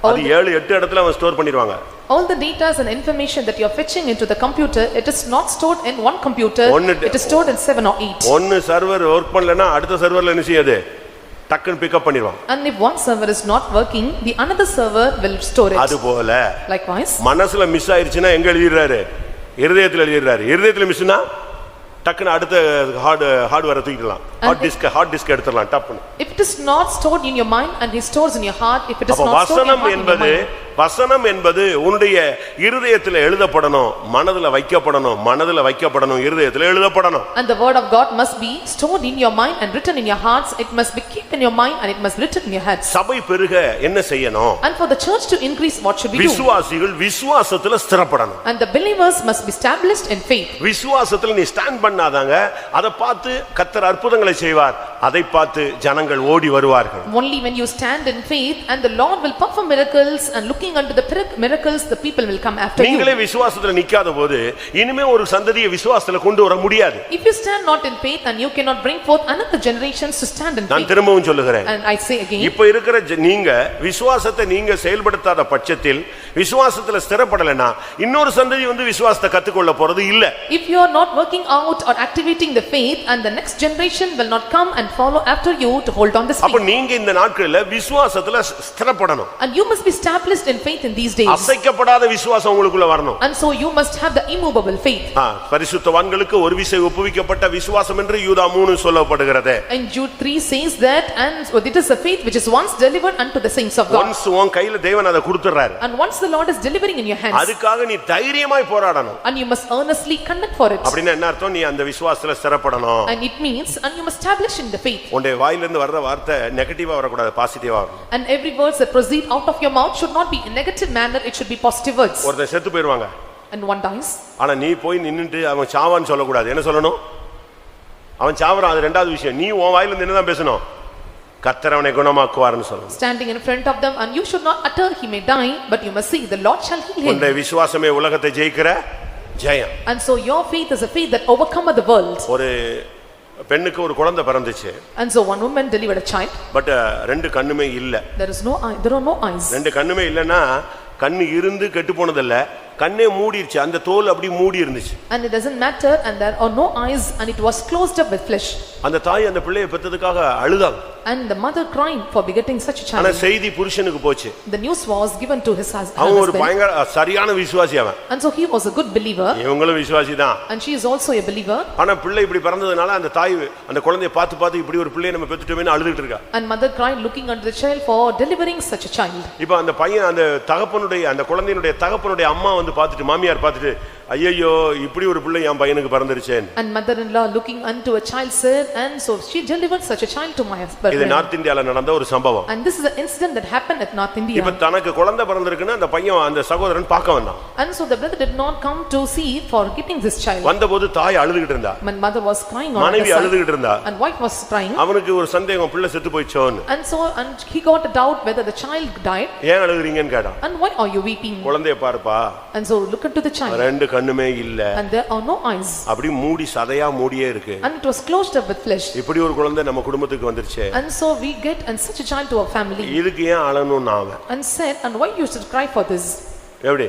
அது 7-8 இடத்துல அவன் ஸ்டோர் பண்ணிடுவாங்க. All the data and information that you are fetching into the computer, it is not stored in one computer, it is stored in 7 or 8. ஒன்னு சர்வர் வர்க் பண்ணலனா அடுத்த சர்வர்ல என்ன செய்யாது, டக்குன்னு பிக்கப் பண்ணிடுவான். And if one server is not working, the another server will store it. அதுபோல Likewise, மனசுல miss ஆயிருச்சுனா எங்க எழுதிறாரு, இருதயத்துல எழுதிறாரு. இருதயத்துல மிஸ்னா டக்குன்னு அடுத்த ஹார்ட்வேரை தூக்கிடலாம், ஹார்ட் டிஸ்க் எடுத்துடலாம் டப்புன்னு. if it is not stored in your mind and he stores in your heart, if it is not stored in your mind, வசனம் என்பது உன்னுடைய இருதயத்துல எழுதப்படணும், மனதுல வைக்கப்படணும், மனதுல வைக்கப்படணும், இருதயத்துல எழுதப்படணும். and the word of God must be stored in your mind and written in your hearts. It must be kept in your mind and it must be written in your hearts. சபை பெருக என்ன செய்யணும்? And for the church to increase, what should we do? விசுவாசிகள் விசுவாசத்துல ஸ்திரப்படணும். And the believers must be established in faith. விசுவாசத்துல நீ stand பண்ணாதாங்க, அதை பார்த்து கர்த்தர் அற்புதங்களை செய்வார், அதை பார்த்து ஜனங்கள் ஓடி வருவார்கள். Only when you stand in faith and the Lord will perform miracles, and looking unto the miracles, the people will come after you. நீங்களே விசுவாசத்துல நிக்காத போது இனிமே ஒரு சந்ததியை விசுவாசத்துல கொண்டு வர முடியாது. If you stand not in faith, and you cannot bring forth another generations to stand in நான் faith. திரும்பவும் சொல்லுகிறேன். And I say again, இப்ப இருக்கிற நீங்க விசுவாசத்தை நீங்க செயல்படுத்தாத பட்சத்தில், விசுவாசத்துல ஸ்திரப்படலைன்னா இன்னொரு சந்ததி வந்து விசுவாசத்தை கத்துக்கொள்ள போறது இல்ல. if you are not working out or activating the faith, and the next generation will not come and follow after you to hold on this அப்ப faith. நீங்க இந்த நாட்களில விசுவாசத்துல ஸ்திரப்படணும். And you must be established in faith in these days. அசைக்கப்படாத விசுவாசம் உங்களுக்குள்ள வரணும். And so you must have the immovable faith. பரிசுத்தவான்களுக்கு ஒரு விசை ஒப்புவிக்கப்பட்ட விசுவாசம் என்று யூதா 3 சொல்லப்படுகிறது. And Jude 3 says that, and so it is a faith which is once delivered unto the saints of God. once உன் கையில தேவன் அதை கொடுத்துறாரு. And once the Lord is delivering in your hands, அதுக்காக நீ தைரியமாய் போராடணும். and you must earnestly contend for it. அப்படினா என்ன அர்த்தம்? நீ அந்த விசுவாசத்துல ஸ்திரப்படணும். And it means, and you must establish in the faith. உன்னுடைய வாயில இருந்து வர்ற வார்த்தை நெகட்டிவா வரக்கூடாது, பாசிட்டிவா வரணும். And every word that proceed out of your mouth should not be in negative manner, it should be positive words. ஒருத்தன் செத்து போயிடுவாங்க, And one dies, ஆனா நீ போய் நின்னுட்டு அவன் சாவான்னு சொல்லக்கூடாது. என்ன சொல்லணும்? அவன் சாவறான், அது ரெண்டாவது விஷயம். நீ உன் வாயில இருந்து என்னதான் பேசணும்? கர்த்தர் அவனை குணமாக்குவார்னு சொல்லணும். standing in front of them, and you should not utter, he may die, but you must see, the Lord shall heal him. உன்னுடைய விசுவாசமே உலகத்தை ஜெயிக்கிற ஜெயம். And so your faith is a faith that overcometh the world. ஒரு பெண்ணுக்கு ஒரு குழந்தை பிறந்துச்சு. And so one woman delivered a child. But ரெண்டு கண்ணுமே இல்ல. There are no eyes. ரெண்டு கண்ணுமே இல்லனா கண்ணு இருந்து கெட்டு போனதல்ல, கண்ணே மூடிருச்சு, அந்த தோல் அப்படி மூடி இருந்துச்சு. And it doesn't matter, and there are no eyes, and it was closed up with flesh. அந்த தாய் அந்த பிள்ளையை பெற்றதுக்காக அழுதாங்க. And the mother crying for begetting such a ஆனா child. செய்தி புருஷனுக்கு போச்சு. The news was given to his அவன் ஒரு husband. பயங்கர சரியான விசுவாசி அவன். And so he was a good believer. இவங்களும் விசுவாசி தான். And she is also a believer. ஆனா பிள்ளை இப்படி பிறந்ததனால அந்த தாய் அந்த குழந்தையை பார்த்து பார்த்து இப்படி ஒரு பிள்ளையை நம்ம பெத்துட்டோமேன்னு அழுதுட்டு இருக்கா. And mother cried looking unto the child for delivering such a child. இப்போ அந்த பையன் அந்த தகப்பனுடைய அந்த குழந்தையினுடைய தகப்பனுடைய அம்மா வந்து பார்த்துட்டு, மாமியார் பார்த்துட்டு, ஐயோ இப்படி ஒரு பிள்ளை என் பையனுக்கு பிறந்துருச்சேன். And mother-in-law looking unto a child said, and so she delivered such a child to my husband. இது நார்த் இந்தியால நடந்த ஒரு சம்பவம். And this is an incident that happened at North India. இப்ப தனக்கு குழந்தை பிறந்திருக்குன்னு அந்த பையன் அந்த சகோதரன் பார்க்க வந்தான். And so the brother did not come to see for getting this child. வந்தபோது தாய் அழுதுகிட்டு இருந்தா. My mother was crying on மனைவி the அழுதுகிட்டு இருந்தா. side, and wife was crying. அவனுக்கு ஒரு சந்தேகம், பிள்ளை செத்து போயிச்சோன்னு. And so he got a doubt whether the child died. ஏன் அழுகுறீங்கன்னு கேட்டான். And why are you weeping? குழந்தையை பாருப்பா. And so look into the child. ரெண்டு கண்ணுமே இல்ல. And there are no eyes. அப்படி மூடி சதையா மூடியே இருக்கு. And it was closed up with flesh. இப்படி ஒரு குழந்தை நம்ம குடும்பத்துக்கு வந்துருச்சு. And so we get and such a child to our family. இதுக்கு ஏன் அழணும் நாம? And said, and why you should cry for this? எப்படி?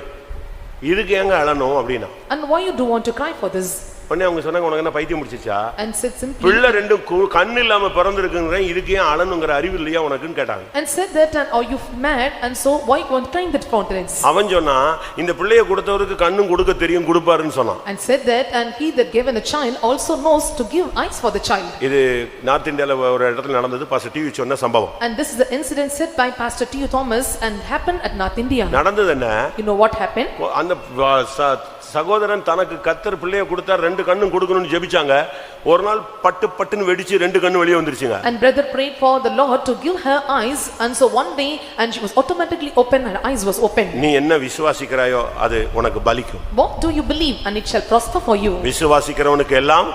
இதுக்கு ஏங்க அழணும் அப்படினா? And why you do want to cry for this? உடனே அவங்க சொன்னாங்க, உனக்கு என்ன பைத்தியம் முடிச்சிச்சா? And said simply, பிள்ளை ரெண்டு கண்ணு இல்லாம பிறந்திருக்குங்கற, இதுக்கு ஏன் அழணும்ங்கற அறிவு இல்லையா உனக்குன்னு கேட்டாங்க. And said that, and are you mad? And so why you want crying that fountains? அவன் சொன்னா, இந்த பிள்ளையை கொடுத்தவருக்கு கண்ணும் கொடுக்க தெரியும், கொடுப்பாருன்னு சொன்னான். And said that, and he that given a child also knows to give eyes for the child. இது north இந்தியால ஒரு இடத்துல நடந்தது, பாஸ்டர் டிவி சொன்ன சம்பவம். And this is the incident said by Pastor T. Thomas and happened at North India. நடந்தது என்ன? You know what happened? அந்த சகோதரன் தனக்கு கர்த்தர் பிள்ளையை கொடுத்தார், ரெண்டு 2 கண்ணும் கொடுக்கணும்னு ஜெபிச்சாங்க. ஒரு நாள் பட்டுன்னு வெடிச்சு 2 கண்ணு வெளியே வந்துருச்சுங்க. And brother prayed for the Lord to give her eyes, and so one day and she was automatically open, her eyes was open. நீ என்ன விசுவாசிக்கிறாயோ அது உனக்கு பலிக்கும். What do you believe, and it shall prosper for you. விசுவாசிக்கிறவனுக்கு எல்லாம்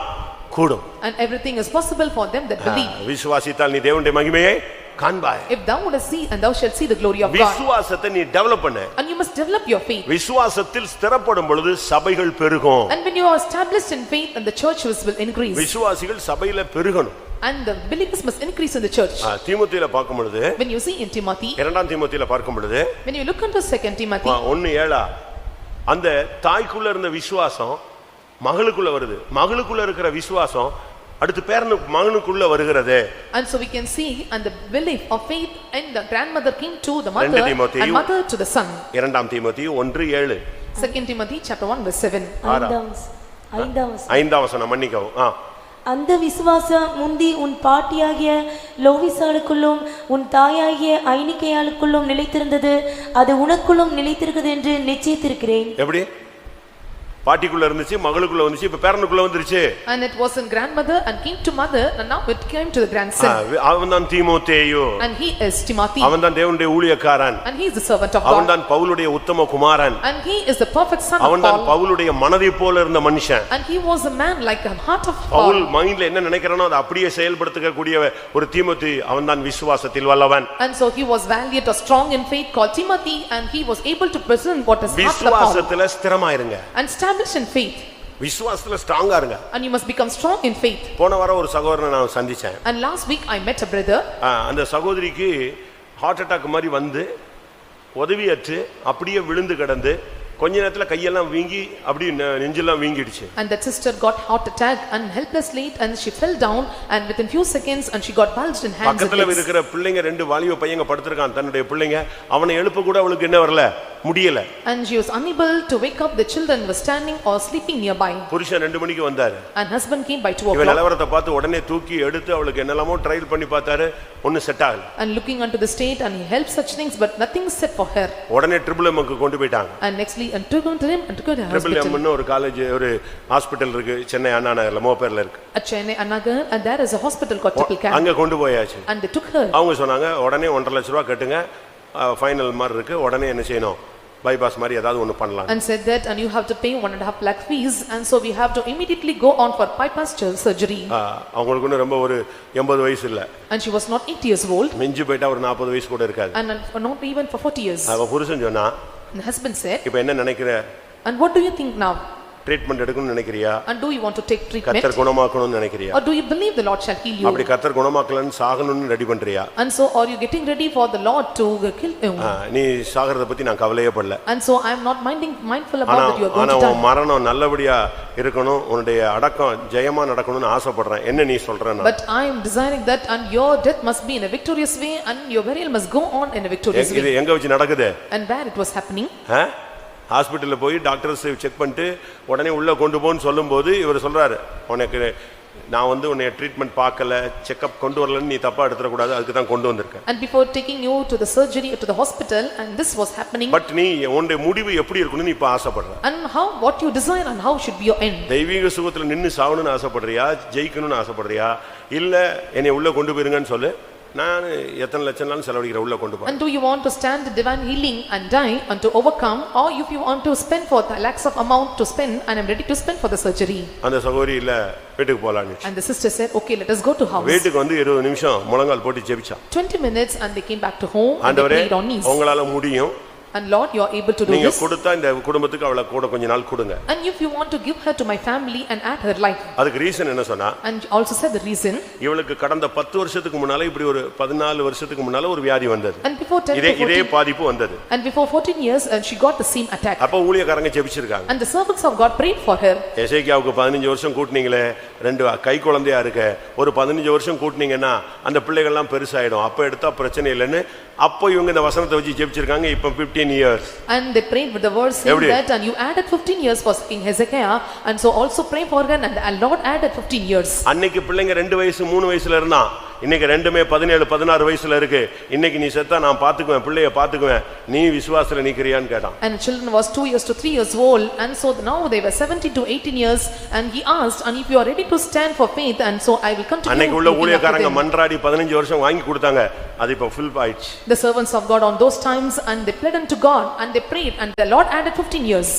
கூடும். And everything is possible for them that believe. விசுவாசித்தால் நீ தேவனுடைய மகிமையை காண்பாய். If thou wouldst see, and thou shalt see the glory of God. விசுவாசத்தை நீ டெவலப் பண்ணு. And you must develop your faith. விசுவாசத்தில் ஸ்திரப்படும் பொழுது சபைகள் பெருகும். And when you are established in faith, and the churches will increase. விசுவாசிகள் சபையில பெருகணும். And the believers must increase in the church. தீமோத்தேயுல பார்க்கும் பொழுது, When you see in Timothy, 2 தீமோத்தேயுல பார்க்கும் பொழுது, when you look into 2 Timothy, 1:7 அந்த தாய்க்குள்ள இருந்த விசுவாசம் மகளுக்குள்ள வருது. மகளுக்குள்ள இருக்கிற விசுவாசம் அடுத்து பேரனுக்கு மகனுக்குள்ள வருகிறது. And so we can see, and the belief of faith, and the grandmother came to the mother, and mother to the son. 2 தீமோத்தேயு 1:7. 2 Timothy chapter 1 verse 7. ஐந்தாம் வசனம் மன்னிக்கவும். அந்த விசுவாசம் முந்தி உன் பாட்டியாகிய லோவிசாளுக்குள்ளும் உன் தாயாகிய ஐனிக்கையாளுக்குள்ளும் நிலைத்திருந்தது, அது உனக்குள்ளும் நிலைத்திருக்கிறது என்று நிச்சயித்திருக்கிறேன். எப்படி? பாட்டிக்குள்ள இருந்துச்சு, மகளுக்குள்ள வந்துச்சு, இப்ப பேரனுக்குள்ள வந்துருச்சு. And it was in grandmother and came to mother, and now it came to the grandson. அவன்தான் தீமோத்தேயு. And he is Timothy. அவன்தான் தேவனுடைய ஊழியக்காரன். And he is the servant of God. அவன்தான் பவுலுடைய உத்தம குமாரன். And he is the perfect son of Paul. அவன்தான் பவுலுடைய மனதை போல இருந்த மனுஷன். And he was a man like a heart of Paul. Pavul மைண்ட்ல என்ன நினைக்கிறானோ அதை அப்படியே செயல்படுத்தக்க கூடிய ஒரு தீமோத்தேயு, அவன்தான் விசுவாசத்தில் வல்லவன். And so he was valiant or strong in faith called Timothy, and he was able to present what is heart of Paul. விசுவாசத்துல ஸ்திரமாயிருங்க. And established in faith. விசுவாசத்துல ஸ்ட்ராங்கா இருங்க. And you must become strong in faith. போன வாரம் ஒரு சகோதரனை நான் சந்திச்சேன். And last week I met a brother. அந்த சகோதரிக்கு ஹார்ட் அட்டாக் மாதிரி வந்து உதவியற்று அப்படியே விழுந்து கிடந்து கொஞ்ச நேரத்துல கையெல்லாம் வீங்கி அப்படி நெஞ்செல்லாம் வீங்கிடுச்சு. And that sister got heart attack and helplessly, and she fell down, and within few seconds and she got bulged in hands and பக்கத்துல legs. இருக்கிற பிள்ளைங்க 2 வாலிப பையங்க படுத்துறாங்க, தன்னுடைய பிள்ளைங்க, அவனை எழுப்ப கூட அவளுக்கு என்ன வரல, முடியல. And she was unable to wake up, the children were standing or sleeping nearby. புருஷன் 2 மணிக்கு வந்தாரு. And husband came by 2 இவன் o'clock. நிலவரத்தை பார்த்து உடனே தூக்கி எடுத்து அவளுக்கு என்னெல்லாமோ ட்ரைல் பண்ணி பார்த்தாரு, ஒன்னும் செட் ஆகல. And looking unto the state, and he helped such things, but nothing is set for her. உடனே ட்ரிபிள் எம்க்கு கொண்டு போயிட்டாங்க. And nextly and took him to him and took her to triple hospital. எம்னு ஒரு college, ஒரு hospital இருக்கு சென்னை அண்ணா நகர்ல, மோப்பேர்ல இருக்கு. At Chennai Anagar, and there is a hospital called Triple Camp. அங்க கொண்டு போயாச்சு. And they took her. அவங்க சொன்னாங்க உடனே 1.5 லட்சம் ரூபாய் கட்டுங்க, ஃபைனல் மாதிரி இருக்கு, உடனே என்ன செய்யணும், பைபாஸ் மாதிரி ஏதாவது ஒன்னு பண்ணலாம். And said that, and you have to pay 1.5 lakh fees, and so we have to immediately go on for bypass surgery. அவங்களுக்கு இன்னும் ரொம்ப ஒரு 80 வயசு இல்ல. And she was not 80 years old. மிஞ்சி போயிட்டா ஒரு 40 வயசு கூட இருக்காது. And not even for 40 years. அவ புருஷன் சொன்னா, And the husband said, இப்போ என்ன நினைக்கிற, and what do you think now? Treatment எடுக்கணும்னு நினைக்கிறியா, And do you want to take treatment, கர்த்தர் குணமாக்கணும்னு நினைக்கிறியா, or do you believe the Lord shall heal you? அப்படி கர்த்தர் குணமாக்கலன்னு சாகணும்னு ரெடி பண்றியா? And so are you getting ready for the Lord to kill him? நீ சாகறத பத்தி நான் கவலையே படல. And so I am not mindful about that you are going ஆனா to உன் die. மரணம் நல்லபடியா இருக்கணும், உன்னுடைய அடக்கம் ஜெயமா நடக்கணும்னு ஆசைப்படுறேன். என்ன நீ சொல்றேன்னா, But I am desiring that, and your death must be in a victorious way, and your burial must go on in a victorious இது way. எங்க வச்சு நடக்குது? And where it was happening? ஹாஸ்பிட்டல்ல போய் டாக்டர்ஸ் செக் பண்ணிட்டு உடனே உள்ள கொண்டு போன்னு சொல்லும்போது இவர் சொல்றாரு, உனக்கு நான் வந்து உன்னை ட்ரீட்மெண்ட் பார்க்கல, செக்அப் கொண்டு வரலன்னு நீ தப்பா எடுத்துற கூடாது, அதுக்கு தான் கொண்டு வந்திருக்கேன். And before taking you to the surgery or to the hospital, and this was happening. But நீ உன்னுடைய முடிவு எப்படி இருக்கணும்னு நீ இப்ப ஆசைப்படுற. And how, what you desire, and how should be your end? தெய்வீக சுகத்துல நின்னு சாவணும்னு ஆசைப்படுறியா, ஜெயிக்கணும்னு ஆசைப்படுறியா, இல்ல என்னை உள்ள கொண்டு போயிருங்கன்னு சொல்லு, நான் எத்தனை லட்சம்னாலும் செலவழிக்கிற உள்ள கொண்டு போ. And do you want to stand the divine healing and die and to overcome, or if you want to spend for the lakhs of amount to spend, and I am ready to spend for the surgery? அந்த சகோதரி இல்ல வீட்டுக்கு போலான்னு. And the sister said, okay, let us go to house. வீட்டுக்கு வந்து 20 நிமிஷம் முழங்கால் போட்டு ஜெபிச்சா. 20 minutes and they came back to home, and they prayed on knees. உங்களால முடியும். And Lord, you are able to do நீங்க this. கொடுத்தா இந்த குடும்பத்துக்கு அவளை கூட கொஞ்ச நாள் கொடுங்க. And if you want to give her to my family and add her life. அதுக்கு ரீசன் என்ன சொன்னா, And also said the reason. இவளுக்கு கடந்த 10 வருஷத்துக்கு முன்னால இப்படி ஒரு 14 வருஷத்துக்கு முன்னால ஒரு வியாதி வந்தது. And before 10 to 14. இதே பாதிப்பு வந்தது. And before 14 years, and she got the same attack. அப்ப ஊழியக்காரங்க ஜெபிச்சிருக்காங்க. And the servants of God prayed for her. எசேக்கியாவுக்கு 15 வருஷம் கூட்டுனீங்களே, 2 கை குழந்தையா இருக்க, ஒரு 15 வருஷம் கூட்டுனீங்கன்னா அந்த பிள்ளைகள் எல்லாம் பெருசாயிடும், அப்ப எடுத்தா பிரச்சனை இல்லைன்னு அப்போ இவங்க இந்த வசனத்தை வச்சு ஜெபிச்சிருக்காங்க. இப்ப 15 years. And they prayed with the word saying that, and you added 15 years for King Hezekiah, and so also pray for her, and Lord added 15 years. அன்னைக்கு பிள்ளைங்க 2 வயசு 3 வயசுல இருந்தா, இன்னைக்கு ரெண்டுமே 17 16 வயசுல இருக்கு. இன்னைக்கு நீ செத்தா நான் பாத்துக்குவேன், பிள்ளைய பாத்துக்குவேன், நீ விசுவாசத்துல நிக்கிறியான்னு கேட்டான். And children was 2 years to 3 years old, and so now they were 17 to 18 years, and he asked, and if you are ready to stand for faith, and so I will continue. அன்னைக்கு உள்ள ஊழியக்காரங்க மன்றாடி 15 வருஷம் வாங்கி கொடுத்தாங்க. அது இப்ப full ஆயிடுச்சு. The servants of God on those times, and they pled unto God, and they prayed, and the Lord added 15 years.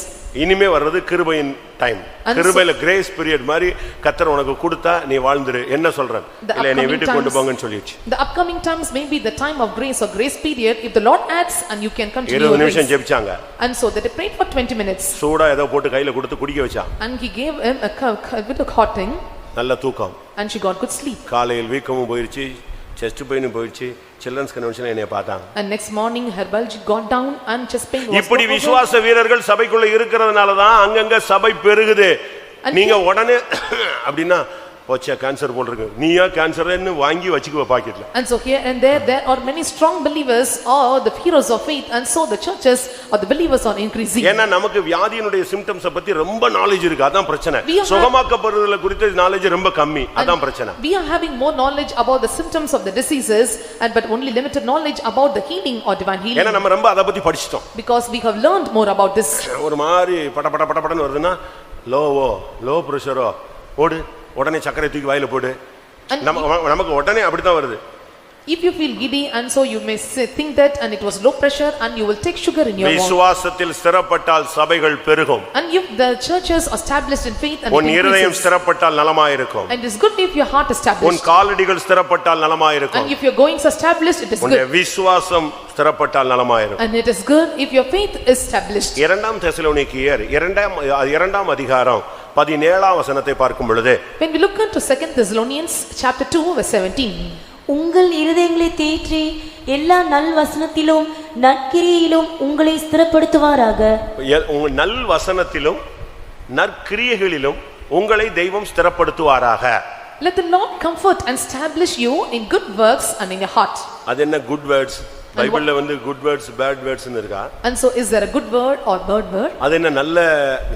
இனிமே வர்றது கிருபையின் டைம். கிருபையில கிரேஸ் பீரியட் மாதிரி கர்த்தர் உனக்கு கொடுத்தா நீ வாழ்ந்துரு. என்ன சொல்றேன்? இல்ல நீ வீட்டுக்கு கொண்டு போங்கன்னு சொல்லிச்சு. The upcoming times may be the time of grace or grace period if the Lord adds, and you can continue. 20 நிமிஷம் ஜெபிச்சாங்க. And so they prayed for 20 minutes. சூடா ஏதோ போட்டு கையில கொடுத்து குடிக்க வச்சான். And he gave him a bit of hot thing. நல்ல தூக்கம். And she got good sleep. காலையில் வீக்கமும் போயிடுச்சு, செஸ்ட் பெயினும் போயிடுச்சு. சில்ட்ரன்ஸ் கன்வென்ஷன் என்னைய பார்த்தாங்க. And next morning her bulge got down and chest pain was. இப்படி விசுவாச வீரர்கள் சபைக்குள்ள இருக்கிறதுனால தான் அங்கங்க சபை பெருகுது. நீங்க உடனே அப்படினா போச்சா கேன்சர் போல் இருக்கு, நீயா கேன்சர்னு வாங்கி வச்சுக்குவ பாக்கெட்ல. And so here and there are many strong believers or the heroes of faith, and so the churches or the believers are increasing. ஏன்னா நமக்கு வியாதியினுடைய சிம்டம்ஸ் பத்தி ரொம்ப நாலேஜ் இருக்கு, அதான் பிரச்சனை. சுகமாக்கப்படுறதுல குறித்த நாலேஜ் ரொம்ப கம்மி, அதான் பிரச்சனை. We are having more knowledge about the symptoms of the diseases, and but only limited knowledge about the healing or divine healing. ஏன்னா நம்ம ரொம்ப அத பத்தி படிச்சிட்டோம். Because we have learned more about this. ஒரு மாதிரி படபடன்னு வருதுன்னா லோ பிரஷரோ ஓடு, உடனே சக்கரை தூக்கி வாயில போடு. நமக்கு உடனே அப்படிதான் வருது. If you feel giddy, and so you may think that, and it was low pressure, and you will take sugar in your mouth. விசுவாசத்தில் ஸ்திரப்பட்டால் சபைகள் பெருகும். And if the churches are established in faith, and உன் இருதயம் ஸ்திரப்பட்டால் நலமாயிருக்கும். and it is good if your heart established. உன் காலடிகள் ஸ்திரப்பட்டால் நலமாயிருக்கும். And if your goings established, it is உன் good. விசுவாசம் ஸ்திரப்பட்டால் நலமாயிருக்கும். And it is good if your faith is established. இரண்டாம் தெசலோனிக்கேயர் இரண்டாம் அதிகாரம் 17ஆம் வசனத்தை பார்க்கும் பொழுது, When we look into 2 Thessalonians chapter 2 verse 17, உங்கள் இருதயங்களை தேற்றி எல்லா நல் வசனத்திலும் நற்கிரியிலும் உங்களை ஸ்திரப்படுத்துவாராக. உங்க நல் வசனத்திலும் நற்கிரியைகளிலும் உங்களை தெய்வம் ஸ்திரப்படுத்துவாராக. let the Lord comfort and establish you in good works and in your heart. அது என்ன குட் வேர்ட்ஸ்? பைபிள்ல வந்து குட் வேர்ட்ஸ் பேட் வேர்ட்ஸ்னு இருக்கா? And so is there a good word or bad word? அது என்ன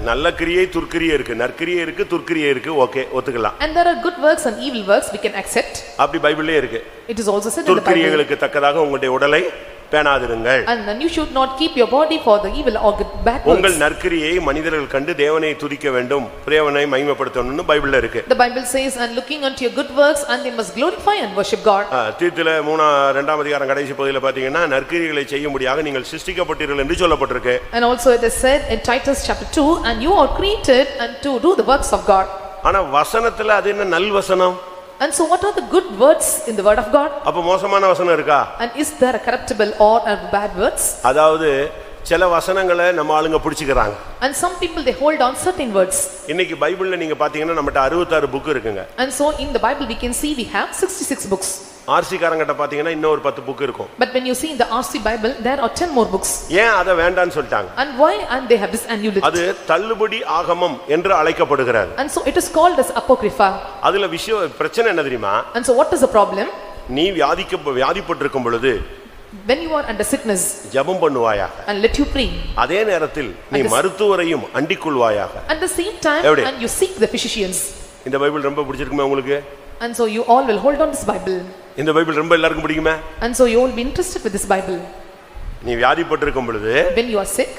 நல்ல கிரியை துர்க்கிரியை இருக்கு, நற்கிரியை இருக்கு, துர்க்கிரியை இருக்கு, okay ஒத்துக்கலாம். And there are good works and evil works we can accept. அப்படி பைபிள்லயே இருக்கு. It is also said in the Bible. துர்க்கிரியைகளுக்கு தக்கதாக உங்களுடைய உடலை பேணாதிருங்கள். And then you should not keep your body for the evil or bad works. உங்கள் நற்கிரியை மனிதர்கள் கண்டு தேவனை துதிக்க வேண்டும், தேவனை மகிமைப்படுத்தணும்னு பைபிள்ல இருக்கு. The Bible says, and looking unto your good works, and they must glorify and worship God. தீத்துல 2ஆம் அதிகாரம் கடைசி பகுதியில பாத்தீங்கன்னா நற்கிரியைகளை செய்யும்படியாக நீங்கள் சிருஷ்டிக்கப்பட்டீர்கள் என்று சொல்லப்பட்டிருக்கு. And also it is said in Titus chapter 2, and you are created and to do the works of God. ஆனா வசனத்துல அது என்ன நல் வசனம்? And so what are the good words in the word of God? அப்ப மோசமான வசனம் இருக்கா? And is there a corruptible or a bad words? அதாவது சில வசனங்களை நம்ம ஆளுங்க பிடிச்சுக்கறாங்க. And some people they hold on certain words. இன்னைக்கு பைபிள்ல நீங்க பாத்தீங்கன்னா நம்மட்ட 66 புக் இருக்குங்க. And so in the Bible we can see we have 66 books. RC காரங்கட்ட பாத்தீங்கன்னா இன்னும் ஒரு 10 புக் இருக்கும். But when you see in the RC Bible there are 10 more books. ஏன் அத வேண்டாம்னு சொல்லிட்டாங்க? And why? And they have disannulled it. அது தள்ளுபடி ஆகமம் என்று அழைக்கப்படுகிறது. And so it is called as apocrypha. அதுல பிரச்சனை என்ன தெரியுமா? And so what is the problem? நீ வியாதிப்பட்டிருக்கும் பொழுது when you are under sickness ஜெபம் பண்ணுவாயாக, and let you pray. அதே நேரத்தில் நீ மருத்துவரையும் அண்டிக்கொள்வாயாக. At the same time and you seek the physicians. இந்த பைபிள் ரொம்ப பிடிச்சிருக்குமா உங்களுக்கு? And so you all will hold on this Bible. இந்த பைபிள் ரொம்ப எல்லாருக்கும் பிடிக்குமா? And so you all be interested with this Bible. நீ வியாதிப்பட்டிருக்கும் பொழுது when you are sick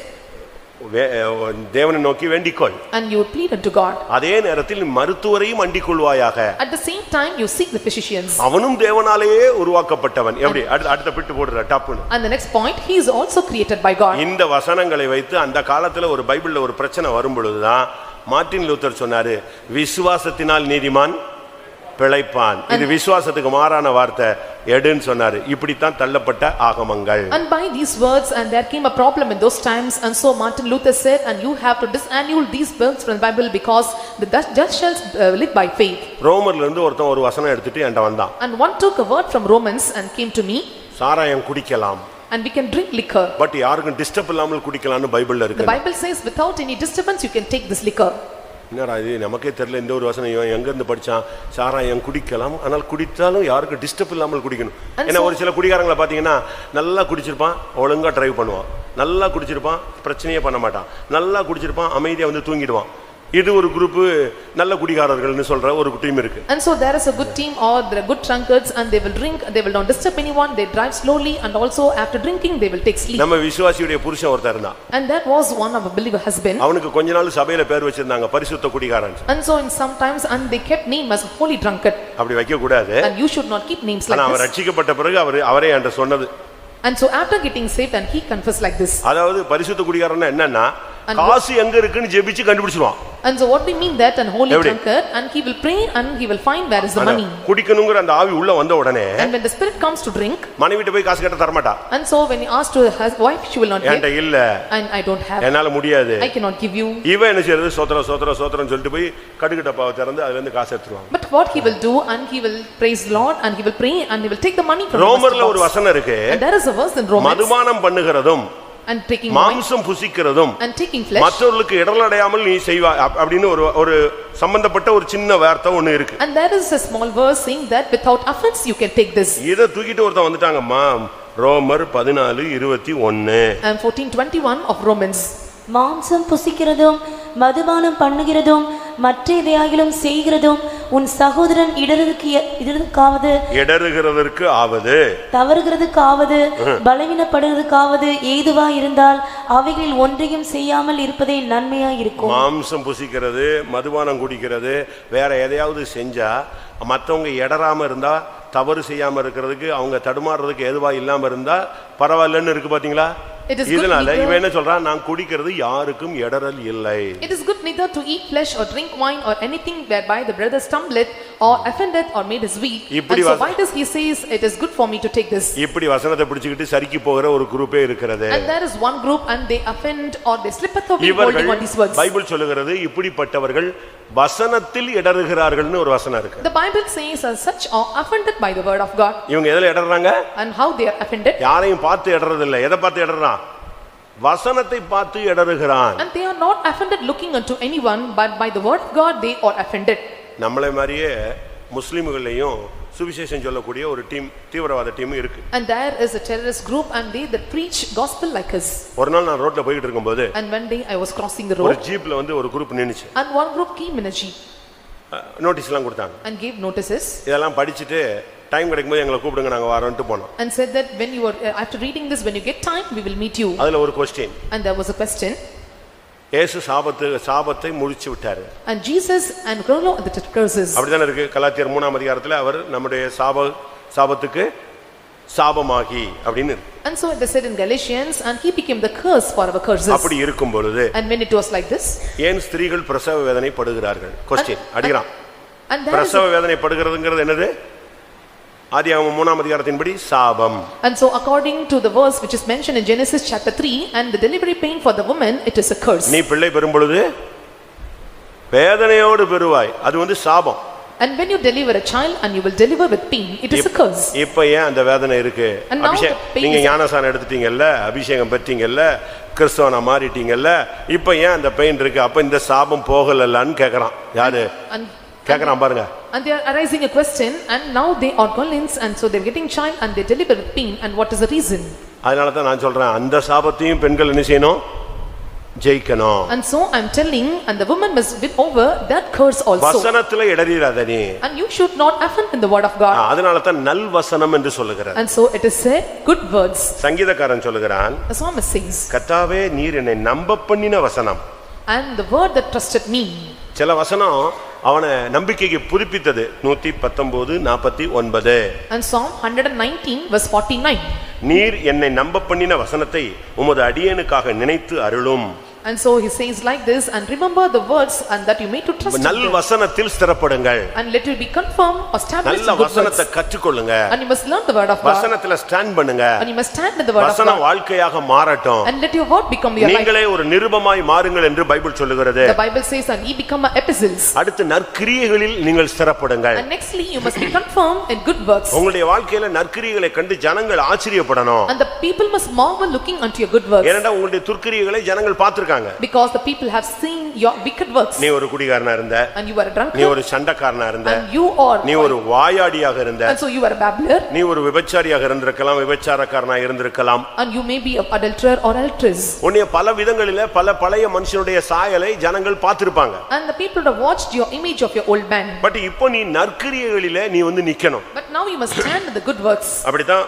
தேவனை நோக்கி வேண்டிக்கொள். And you plead unto God. அதே நேரத்தில் மருத்துவரையும் அண்டிக்கொள்வாயாக. At the same time you seek the physicians. அவனும் தேவனாலேயே உருவாக்கப்பட்டவன். எப்படி அடுத்த பிட்டு போடுற டப்புன்னு. And the next point, he is also created by God. இந்த வசனங்களை வைத்து அந்த காலத்துல ஒரு பைபிள்ல ஒரு பிரச்சனை வரும் பொழுதுதான் மார்ட்டின் லூத்தர் சொன்னாரு, விசுவாசத்தினால் நீதிமான் பிழைப்பான். இது விசுவாசத்துக்கு மாறான வார்த்தை எடுன்னு சொன்னாரு. இப்படித்தான் தள்ளப்பட்ட ஆகமங்கள். And by these words, and there came a problem in those times, and so Martin Luther said, and you have to disannul these words from the Bible because the just shall live by faith. ரோமர்ல இருந்து ஒருத்தன் ஒரு வசனம் எடுத்துட்டு என்கிட்ட வந்தான். And one took a word from Romans and came to me. சாராயம் குடிக்கலாம். And we can drink liquor. But யாருக்கும் டிஸ்டர்ப் இல்லாமல் குடிக்கலாம்னு பைபிள்ல இருக்கு. The Bible says without any disturbance you can take this liquor. என்னடா இது நமக்கே தெரியல, இந்த ஒரு வசனம் எங்க இருந்து படிச்சான்? சாராயம் குடிக்கலாம், ஆனால் குடித்தாலும் யாருக்கு டிஸ்டர்ப் இல்லாமல் குடிக்கணும். ஏன்னா ஒரு சில குடிகாரங்களை பாத்தீங்கன்னா நல்லா குடிச்சிருப்பான், ஒழுங்கா டிரைவ் பண்ணுவான், நல்லா குடிச்சிருப்பான், பிரச்சனையே பண்ண மாட்டான், நல்லா குடிச்சிருப்பான், அமைதியா வந்து தூங்கிடுவான். இது ஒரு குரூப் நல்ல குடிகாரர்கள்னு சொல்ற ஒரு டீம் இருக்கு. And so there is a good team or there are good drunkards and they will drink, they will not disturb anyone, they drive slowly and also after drinking they will take sleep. நம்ம விசுவாசியுடைய புருஷன் ஒருத்தர் இருந்தான். And that was one of a believer husband. அவனுக்கு கொஞ்ச நாள் சபையில பேர் வச்சிருந்தாங்க பரிசுத்த குடிகாரன். And so in sometimes and they kept name as holy drunkard. அப்படி வைக்க கூடாது. And you should not keep names like ஆனா அவர் this. ரட்சிக்கப்பட்ட பிறகு அவரே என்கிட்ட சொன்னது. And so after getting saved and he confessed like this. அதாவது பரிசுத்த குடிகாரன்னா என்னன்னா காசு எங்க இருக்குன்னு ஜெபிச்சு கண்டுபிடிச்சிடுவான். And so what we mean that an holy drunkard and he will pray and he will find where is the money. குடிக்கணும்ங்கற அந்த ஆவி உள்ள வந்த உடனே and when the spirit comes to drink மனைவிட்ட போய் காசு கேட்ட தர மாட்டா. and so when he asks to his wife she will not give. என்கிட்ட இல்ல. and I don't have. என்னால முடியாது. I cannot give you. இவன் என்ன செய்யறது சோத்ரம் சொல்லிட்டு போய் கடுகு டப்பாவை திறந்து அதுல இருந்து காசு எடுத்துருவாங்க. But what he will do and he will praise the Lord and he will pray and he will take the money from ரோமர்ல ஒரு வசனம் இருக்கு. and there is a verse in Romans. மதுபானம் பண்ணுகிறதும் and taking மாம்சம் புசிக்கிறதும் and taking flesh மற்றவர்களுக்கு இடரலடையாமல் நீ செய்வாய் அப்படினு ஒரு சம்பந்தப்பட்ட ஒரு சின்ன வார்த்தை ஒன்னு இருக்கு. and there is a small verse saying that without offense you can take this. இத தூக்கிட்டு ஒருத்தன் வந்துட்டாங்கம்மா ரோமர் 14:21 and 14:21 of Romans. மாம்சம் புசிக்கிறதும் மதுபானம் பண்ணுகிறதும் மற்ற எதையாகிலும் செய்கிறதும் உன் சகோதரன் இடறுகிறதற்கு ஆவது தவறுகிறதுக்காவது பலவீனப்படுகிறதுக்காவது ஏதுவா இருந்தால் அவைகளில் ஒன்றையும் செய்யாமல் இருப்பதே நன்மையா இருக்கும். மாம்சம் புசிக்கிறது மதுபானம் குடிக்கிறது வேற எதையாவது செஞ்சா மற்றவங்க இடராம இருந்தா தவறு செய்யாம இருக்கிறதுக்கு அவங்க தடுமாறுறதுக்கு ஏதுவா இல்லாம இருந்தா பரவாயில்லன்னு இருக்கு பாத்தீங்களா. இதனால இவன் என்ன சொல்றான் நான் குடிக்கிறது யாருக்கும் இடரல் இல்லை. It is good neither to eat flesh or drink wine or anything whereby the brother stumbleth or offendeth or made his weak. And so why does he says it is good for me to take this. இப்படி வசனத்தை பிடிச்சிட்டு சறுக்கி போகிற ஒரு குரூப்பே இருக்கிறது. And there is one group and they offend or they slip up holding on these words. Bible சொல்லுகிறது இப்படிப்பட்டவர்கள் வசனத்தில் இடறுகிறார்கள்னு ஒரு வசனம் இருக்கு. The Bible says as such are offended by the word of God. இவங்க எதில இடறாங்க? And how they are offended? யாரையும் பார்த்து இடறது இல்ல. எதை பார்த்து இடறான்? வசனத்தை பார்த்து இடறுகிறான். And they are not offended looking unto anyone but by the word of God they are offended. நம்மளை மாதிரியே முஸ்லிம்களையும் சுவிசேஷம் சொல்லக்கூடிய ஒரு டீம் தீவிரவாத டீம் இருக்கு. And there is a terrorist group and they that preach gospel like us. ஒரு நாள் நான் ரோட்ல போயிட்டு இருக்கும்போது and one day I was crossing the road ஒரு ஜீப்ல வந்து ஒரு குரூப் நின்னுச்சு. and one group came in a jeep நோட்டீஸ்லாம் கொடுத்தாங்க. and gave notices. இதெல்லாம் படிச்சிட்டு டைம் கிடைக்கும்போது எங்களை கூப்பிடுங்க நாங்க வரோம்னு போனோம். and said that when you are after reading this when you get time we will meet you. அதுல ஒரு question and there was a question. இயேசு சாபத்தை முடிச்சு விட்டாரு. and Jesus and Grolo the curses. அப்படிதான் இருக்கு கலாத்தியர் 3ஆம் அதிகாரத்துல அவர் நம்முடைய சாபத்துக்கு சாபமாகி அப்படினு. and so it is said in Galatians and he became the curse for our curses. அப்படி இருக்கும் பொழுது and when it was like this ஏன் ஸ்திரீகள் பிரசவ வேதனை படுகிறார்கள் क्वेश्चन அடிக்குறான். and பிரசவ வேதனை படுகிறதுங்கிறது என்னது? ஆதியாகமம் 3ஆம் அதிகாரத்தின்படி சாபம். and so according to the verse which is mentioned in Genesis chapter 3 and the delivery pain for the woman it is a curse. நீ பிள்ளை பெறும் பொழுது வேதனையோடு பெறுவாய் அது வந்து சாபம். and when you deliver a child and you will deliver with pain it is a curse. இப்போ ஏன் அந்த வேதனை இருக்கு? நீங்க ஞானசானம் எடுத்துட்டீங்கல்ல அபிஷேகம் பெற்றீங்கல்ல கிறிஸ்தவனா மாறிட்டீங்கல்ல இப்போ ஏன் அந்த பெயின் இருக்கு? அப்ப இந்த சாபம் போகலன்னு கேக்குறான். யாரு கேக்குறான் பாருங்க. and they are arising a question and now they are girls and so they are getting child and they deliver with pain and what is the reason? அதனால தான் நான் சொல்றேன் அந்த சாபத்தையும் பெண்கள் என்ன செய்யணும்? ஜெயிக்கணும். and so I am telling and the woman must win over that curse also. வசனத்திலே இடறிராத நீ. and you should not offend in the word of God. அதனால தான் நல் வசனம் என்று சொல்லுகிறார். and so it is said good words. சங்கீதக்காரன் சொல்லுகிறான் the psalmist says கர்த்தாவே நீர் என்னை நம்ப பண்ணின வசனம். and the word that trusted me. சில வசனம் அவனை நம்பிக்கைக்கு புதுப்பித்தது. 119:49 and Psalm 119 verse 49 நீர் என்னை நம்ப பண்ணின வசனத்தை உமது அடியேனுக்காக நினைத்து அருளும். and so he says like this and remember the words and that you may to trust நல் வசனத்தில் ஸ்திரப்படுங்கள். and let you be confirmed or established நல்ல வசனத்தை கற்றுக்கொள்ளுங்க. and you must learn the word of God. வசனத்துல stand பண்ணுங்க. and you must stand in the word of God. வசனம் வாழ்க்கையாக மாறட்டும். and let your word become your life. நீங்களே ஒரு நிருபமாய் மாறுங்கள் என்று பைபிள் சொல்லுகிறது. the Bible says and ye become epistles. அடுத்து நற்கிரியைகளில் நீங்கள் ஸ்திரப்படுங்கள். and nextly you must be confirmed in good works. உங்களுடைய வாழ்க்கையில நற்கிரியைகளை கண்டு ஜனங்கள் ஆச்சரியப்படணும். and the people must marvel looking unto your good works. ஏனென்றால் உங்களுடைய துர்க்கிரியைகளை ஜனங்கள் பார்த்திருக்காங்க. பார்த்திருக்காங்க. Because the people have seen your wicked works. நீ ஒரு குடிகாரனா இருந்த, and you were a drunkard, நீ ஒரு சண்டைக்காரனா இருந்த, and you are நீ ஒரு வாயாடியாக இருந்த, and so you were a babbler, நீ ஒரு விபச்சாரியாக இருந்திருக்கலாம், விபச்சாரக்காரனா இருந்திருக்கலாம், and you may be an adulterer or adulteress. உன்னை பல விதங்களிலே பல பழைய மனுஷனுடைய சாயலை ஜனங்கள் பார்த்திருப்பாங்க. and the people have watched your image of your old man. But இப்போ நீ நற்கிரியைகளிலே நீ வந்து நிக்கணும். but now you must stand in the good works. அப்படிதான்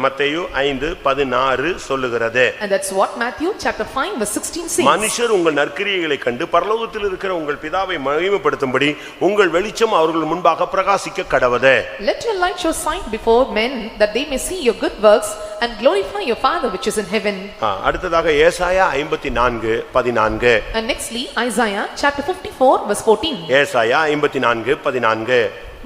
மத்தேயு 5:16 சொல்லுகிறது. and that's what Matthew chapter 5 verse 16 says. மனுஷர் உங்கள் நற்கிரியைகளை கண்டு பரலோகத்தில் இருக்கிற உங்கள் பிதாவை மகிமைப்படுத்தும்படி உங்கள் வெளிச்சம் அவர்கள் முன்பாக பிரகாசிக்க கடவது. let your light show shine before men that they may see your good works and glorify your Father which is in heaven. அடுத்ததாக ஏசாயா 54:14. and nextly Isaiah chapter 54 verse 14. ஏசாயா 54:14.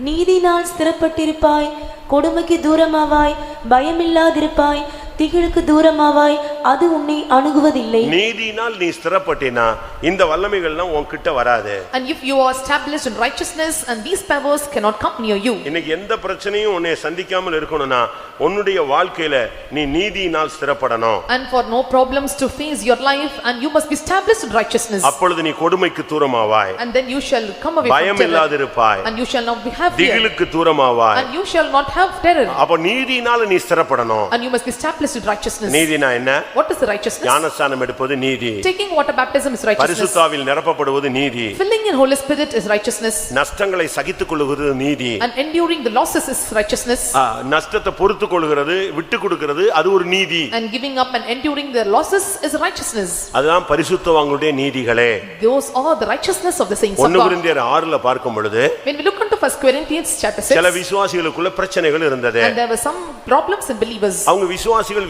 நீதினால் ஸ்திரப்பட்டிருப்பாய், கொடுமைக்கு தூரமாவாய், பயமில்லாதிருப்பாய், திகிலுக்கு தூரமாவாய், அது உன்னை அணுகுவதில்லை. நீதியினால் நீ ஸ்திரப்பட்டினா இந்த வல்லமைகள்லாம் உன்கிட்ட வராது. and if you are established in righteousness and these powers cannot come near you. இன்னைக்கு எந்த பிரச்சனையும் உன்னை சந்திக்காமல் இருக்கணும்னா உன்னுடைய வாழ்க்கையில நீ நீதியினால் ஸ்திரப்படணும். and for no problems to face your life and you must be established in righteousness. அப்பொழுது நீ கொடுமைக்கு தூரமாவாய், and then you shall come away from terror. பயமில்லாதிருப்பாய், and you shall not have fear. திகிலுக்கு தூரமாவாய், and you shall not have terror. அப்ப நீதியினால நீ ஸ்திரப்படணும். and you must be established in righteousness. நீதினா என்ன? what is the righteousness? ஞானஸ்நானம் எடுப்பது நீதி. taking water baptism is righteousness. பரிசுத்தாவியில் நிரப்பப்படுவது நீதி. filling in Holy Spirit is righteousness. நஷ்டங்களை சகித்துக் கொள்வது நீதி. and enduring the losses is righteousness. நஷ்டத்தை பொறுத்துக் கொள்கிறது, விட்டு கொடுக்கிறது, அது ஒரு நீதி. and giving up and enduring the losses is righteousness. அதுதான் பரிசுத்தவான்களுடைய நீதிகளே. those are the righteousness of the saints of 1 God. கொரிந்தியர் 6ல பார்க்கும் பொழுது when we look into 1 Corinthians chapter 6, சில விசுவாசிகளுக்குள்ள பிரச்சனைகள் இருந்தது. and there were some problems in believers. அவங்க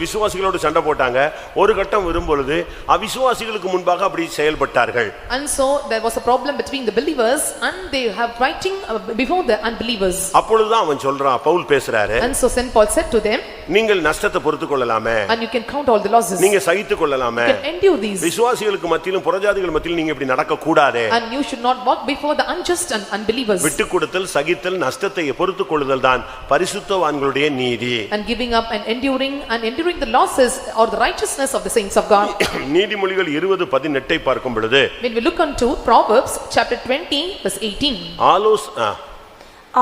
விசுவாசிகளோடு சண்டை போட்டாங்க. ஒரு கட்டம் வரும்பொழுது அவிசுவாசிகளுக்கு முன்பாக அப்படி செயல்பட்டார்கள். and so there was a problem between the believers and they have fighting before the unbelievers. அப்பொழுதுதான் அவன் சொல்றான், பவுல் பேசுறாரு, and so Saint Paul said to them, நீங்கள் நஷ்டத்தை பொறுத்துக் கொள்ளலாமே, and you can count all the losses, நீங்க சகித்துக் கொள்ளலாமே, you can endure these, விசுவாசிகளுக்கு மத்தியிலும் புறஜாதிகள் மத்தியிலும் நீங்க இப்படி நடக்க கூடாது, and you should not walk before the unjust and unbelievers. விட்டு கொடுத்தல், சகித்தல், நஷ்டத்தை பொறுத்துக் கொள்ளுதல் தான் பரிசுத்தவான்களுடைய நீதி. and giving up and enduring the losses or the righteousness of the saints of God. நீதிமொழிகள் 20:18 பார்க்கும் பொழுது when we look into Proverbs chapter 20 verse 18,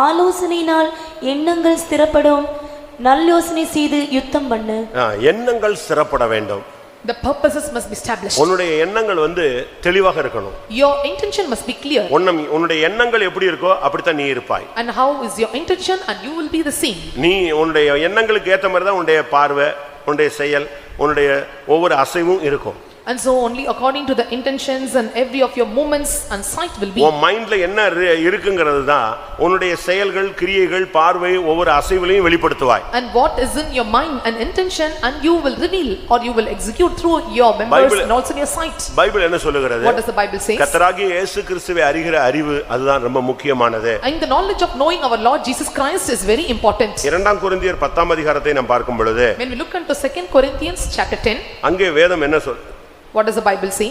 ஆலோசனையினால் எண்ணங்கள் ஸ்திரப்படும், நல்லோசனை செய்து யுத்தம் பண்ணு. எண்ணங்கள் ஸ்திரப்பட வேண்டும். the purposes must be established. உன்னுடைய எண்ணங்கள் தெளிவாக இருக்கணும். your intention must be clear. உன்னுடைய எண்ணங்கள் எப்படி இருக்கோ அப்படித்தான் நீ இருப்பாய். and how is your intention and you will be the same. நீ உன்னுடைய எண்ணங்களுக்கு ஏத்த மாதிரி தான் உன்னுடைய பார்வை, உன்னுடைய செயல், உன்னுடைய ஒவ்வொரு அசைவும் இருக்கும். and so only according to the intentions and every of your movements and sight will be. உன் மைண்ட்ல என்ன இருக்குங்கிறது தான் உன்னுடைய செயல்கள், கிரியைகள், பார்வை, ஒவ்வொரு அசைவிலையும் வெளிப்படுத்துவாய். and what is in your mind and intention and you will reveal or you will execute through your members and also your sight. Bible என்ன சொல்லுகிறது? what does the Bible say? கர்த்தராகிய இயேசு கிறிஸ்துவை அறிகிற அறிவு அதுதான் ரொம்ப முக்கியமானது. and the knowledge of knowing our Lord Jesus Christ is very important. 2 கொரிந்தியர் 10ஆம் அதிகாரத்தை நாம் பார்க்கும் பொழுது when we look into 2 Corinthians chapter 10, அங்கே வேதம் என்ன what does the Bible say?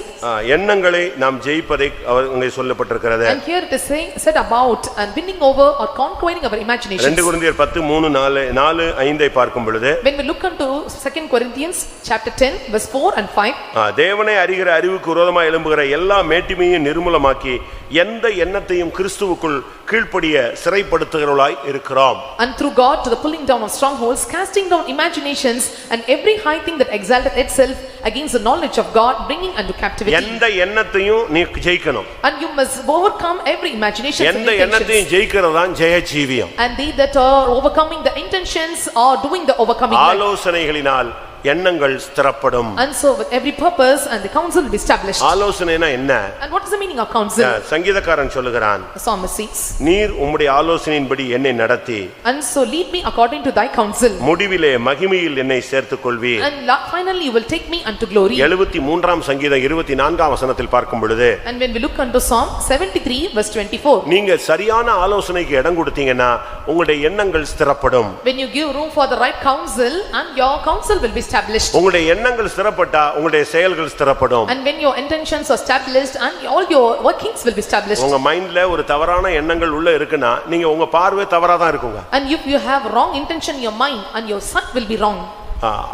எண்ணங்களை நாம் ஜெயிப்பதை அங்கே சொல்லப்பட்டிருக்கிறது. and here it is said about and winning over or conquering our imaginations. 2 கொரிந்தியர் 10:3-4-5 பார்க்கும் பொழுது when we look into 2 Corinthians chapter 10 verse 4 and 5, தேவனை அறிகிற அறிவுக்கு விரோதமாய் எழும்புகிற எல்லா மேட்டிமையும் நிர்மூலமாக்கி எந்த எண்ணத்தையும் கிறிஸ்துவுக்குள் கீழ்ப்படிய சிறைப்படுத்துகிறவர்களாய் இருக்கிறோம். and through God to the pulling down of strongholds, casting down imaginations and every high thing that exalteth itself against the knowledge of God, bringing unto captivity. எந்த எண்ணத்தையும் நீ ஜெயிக்கணும். and you must overcome every imagination. எந்த எண்ணத்தையும் ஜெயிக்கிறதுதான் ஜெய ஜீவியம். and they that are overcoming the intentions are doing the overcoming. ஆலோசனைகளினால் எண்ணங்கள் ஸ்திரப்படும். and so with every purpose and the counsel will be established. ஆலோசனைனா என்ன? and what is the meaning of counsel? சங்கீதக்காரன் சொல்லுகிறான், the psalmist says, நீர் உம்முடைய ஆலோசனையின்படி என்னை நடத்தி and so lead me according to thy counsel, முடிவிலே மகிமையில் என்னை சேர்த்துக் கொள்வீர். and finally you will take me unto glory. 73ஆம் சங்கீதம் 24ஆம் வசனத்தில் பார்க்கும் பொழுது and when we look unto Psalm 73 verse 24, நீங்க சரியான ஆலோசனைக்கு இடம் கொடுத்தீங்கன்னா உங்களுடைய எண்ணங்கள் ஸ்திரப்படும். when you give room for the right counsel and your counsel will be established. உங்களுடைய எண்ணங்கள் ஸ்திரப்பட்டா உங்களுடைய செயல்கள் ஸ்திரப்படும். and when your intentions are established and all your workings will be established. உங்க மைண்ட்ல ஒரு தவறான எண்ணங்கள் உள்ள இருக்குன்னா நீங்க உங்க பார்வை தவறா தான் இருக்குங்க. and if you have wrong intention in your mind and your sight will be wrong.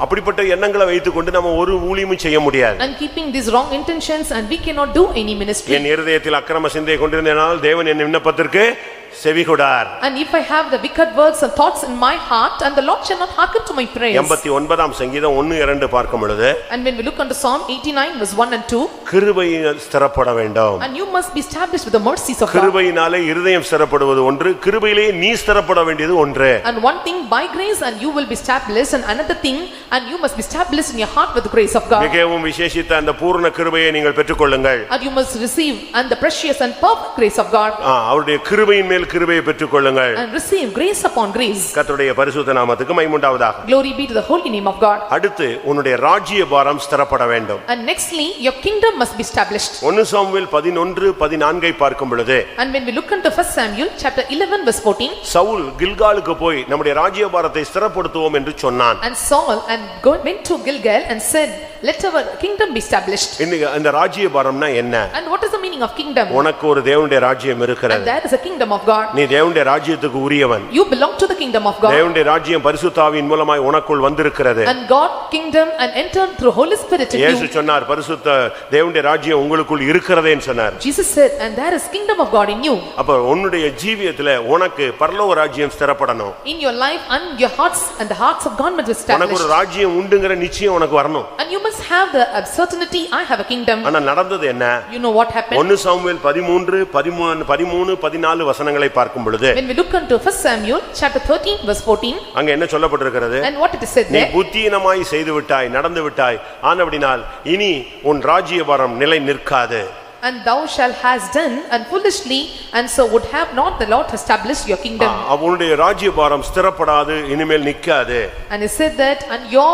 அப்படிப்பட்ட எண்ணங்களை வைத்துக்கொண்டு நம்ம ஒரு ஊழியமும் செய்ய முடியாது. And keeping these wrong intentions and we cannot do any ministry. என் இருதயத்தில் அக்கிரம சிந்தை கொண்டிருந்தேனால் தேவன் என் விண்ணப்பத்திற்கு செவிகொடார். And if I have the wicked words and thoughts in my heart, and the Lord shall not hearken to my prayers. 89ஆம் சங்கீதம் 1-2 பார்க்கும் பொழுது, And when we look unto Psalm 89 verse 1 and 2, கிருபையினால் ஸ்திரப்பட வேண்டும். and you must be established with the mercies of God. கிருபையினாலே இருதயம் ஸ்திரப்படுவது ஒன்று, கிருபையிலே நீ ஸ்திரப்பட வேண்டியது ஒன்று. And one thing by grace and you will be established, and another thing and you must be established in your heart with the grace of God. மிகவும் விசேஷித்த அந்த பூரண கிருபையை நீங்கள் பெற்றுக்கொள்ளுங்கள். And you must receive and the precious and perfect grace of God. அவருடைய கிருபையின் மேல் கிருபையை பெற்றுக்கொள்ளுங்கள். And receive grace upon grace. கர்த்தருடைய பரிசுத்த நாமத்துக்கு மகிமை உண்டாவதாக. Glory be to the holy name of God. அடுத்து உன்னுடைய ராஜ்ய பாரம் ஸ்திரப்பட வேண்டும். And nextly your kingdom must be established. 1 Samuel 11:14 பார்க்கும் பொழுது, And when we look into 1 Samuel chapter 11 verse 14, Saul கில்காலுக்கு போய் நம்முடைய ராஜ்ய பாரத்தை ஸ்திரப்படுத்துவோம் என்று சொன்னான். and Saul went to Gilgal and said, let our kingdom be established. இந்த ராஜ்ய பாரம்னா என்ன? And what is the meaning of kingdom? உனக்கு ஒரு தேவனுடைய ராஜ்யம் And இருக்கிறது. that is a kingdom of God. நீ தேவனுடைய ராஜ்யத்துக்கு உரியவன். You belong to the kingdom of God. தேவனுடைய ராஜ்யம் பரிசுத்த ஆவியின் மூலமாய் உனக்குள் வந்திருக்கிறது. And God kingdom and entered through Holy Spirit in இயேசு you. சொன்னார், பரிசுத்த தேவனுடைய ராஜ்யம் உங்களுக்குள் இருக்கிறதேன்னு சொன்னார். Jesus said, and there is kingdom of God in you. அப்ப உன்னுடைய ஜீவியத்துல உனக்கு பரலோக ராஜ்யம் ஸ்திரப்படணும். In your life and your hearts and the hearts of God must be உனக்கு ஒரு established. ராஜ்யம் உண்டுங்கிற நிச்சயம் உனக்கு வரணும். And you must have the certainty, I have a kingdom. ஆனா நடந்தது என்ன? You know what happened? 1 Samuel 13:14 வசனங்களை பார்க்கும் பொழுது, When we look into 1 Samuel chapter 13 verse 14, அங்க என்ன சொல்லப்பட்டிருக்கிறது? and what it is said நீ there, புத்தியீனமாய் செய்து விட்டாய், நடந்து விட்டாய், ஆனபடினால் இனி உன் ராஜ்யபாரம் நிலை நிற்காது. and thou shalt has done and foolishly, and so would have not the Lord established your kingdom. உன்னுடைய ராஜ்யபாரம் ஸ்திரப்படாது, இனிமேல் நிக்காது. And he said that, and your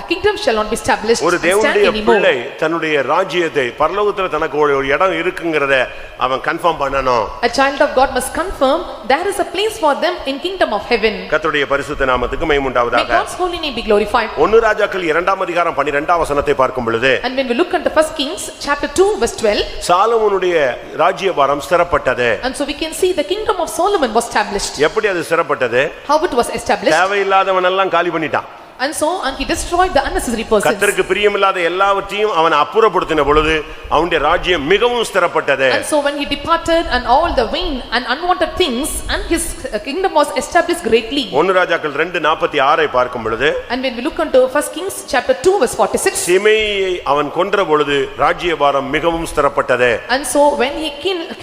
kingdom shall not be established ஒரு and stand தேவனுடைய anymore. பிள்ளை தன்னுடைய ராஜ்யத்தை பரலோகத்துல தனக்கு ஒரு இடம் இருக்குங்கிறத அவன் கன்ஃபார்ம் பண்ணணும். A child of God must confirm there is a place for them in kingdom of heaven. கர்த்தருடைய பரிசுத்த நாமத்துக்கு மகிமை May உண்டாவதாக. God's holy name be glorified. 1 ராஜாக்கள் 2ஆம் அதிகாரம் 12ஆம் வசனத்தை பார்க்கும் பொழுது, And when we look into 1 Kings chapter 2 verse 12, சாலமோனுடைய ராஜ்யபாரம் ஸ்திரப்பட்டது. and so we can see the kingdom of Solomon was established. எப்படி அது ஸ்திரப்பட்டது? How it was established? தேவையில்லாதவன் எல்லாம் காலி பண்ணிட்டான். And he destroyed the unnecessary persons. கர்த்தருக்கு பிரியமில்லாத எல்லாவற்றையும் அவன் அப்புறப்படுத்தின பொழுது அவனுடைய ராஜ்யம் மிகவும் ஸ்திரப்பட்டது. And so when he departed and all the vain and unwanted things, and his kingdom was established greatly. 1 ராஜாக்கள் 2:46 பார்க்கும் பொழுது, And when we look into 1 Kings chapter 2 verse 46, சிமேயியை அவன் கொன்ற பொழுது ராஜ்யபாரம் மிகவும் ஸ்திரப்பட்டது. and so when he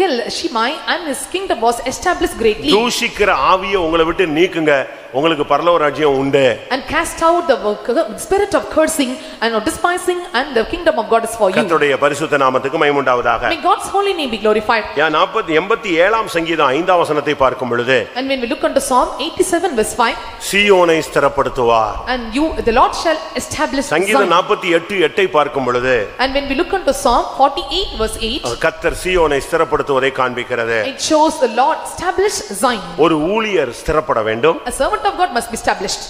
killed Shimei, and his kingdom was established greatly. தூஷிக்கிற ஆவியை உங்களை விட்டு நீக்குங்க, உங்களுக்கு பரலோக ராஜ்யம் உண்டு. And cast out the spirit of cursing and of despising, and the kingdom of God is for you. கர்த்தருடைய பரிசுத்த நாமத்துக்கு மகிமை உண்டாவதாக. May God's holy name be glorified. 87ஆம் சங்கீதம் 5ஆம் வசனத்தை பார்க்கும் பொழுது, And when we look into Psalm 87 verse 5, சீயோனை ஸ்திரப்படுத்துவார். and the Lord shall establish சங்கீதம் Zion. 48:8 பார்க்கும் பொழுது, And when we look into Psalm 48 verse 8, கர்த்தர் சீயோனை ஸ்திரப்படுத்துவதை காண்பிக்கிறது. it shows the Lord establish Zion. ஒரு ஊழியர் ஸ்திரப்பட வேண்டும். A servant of God must be established.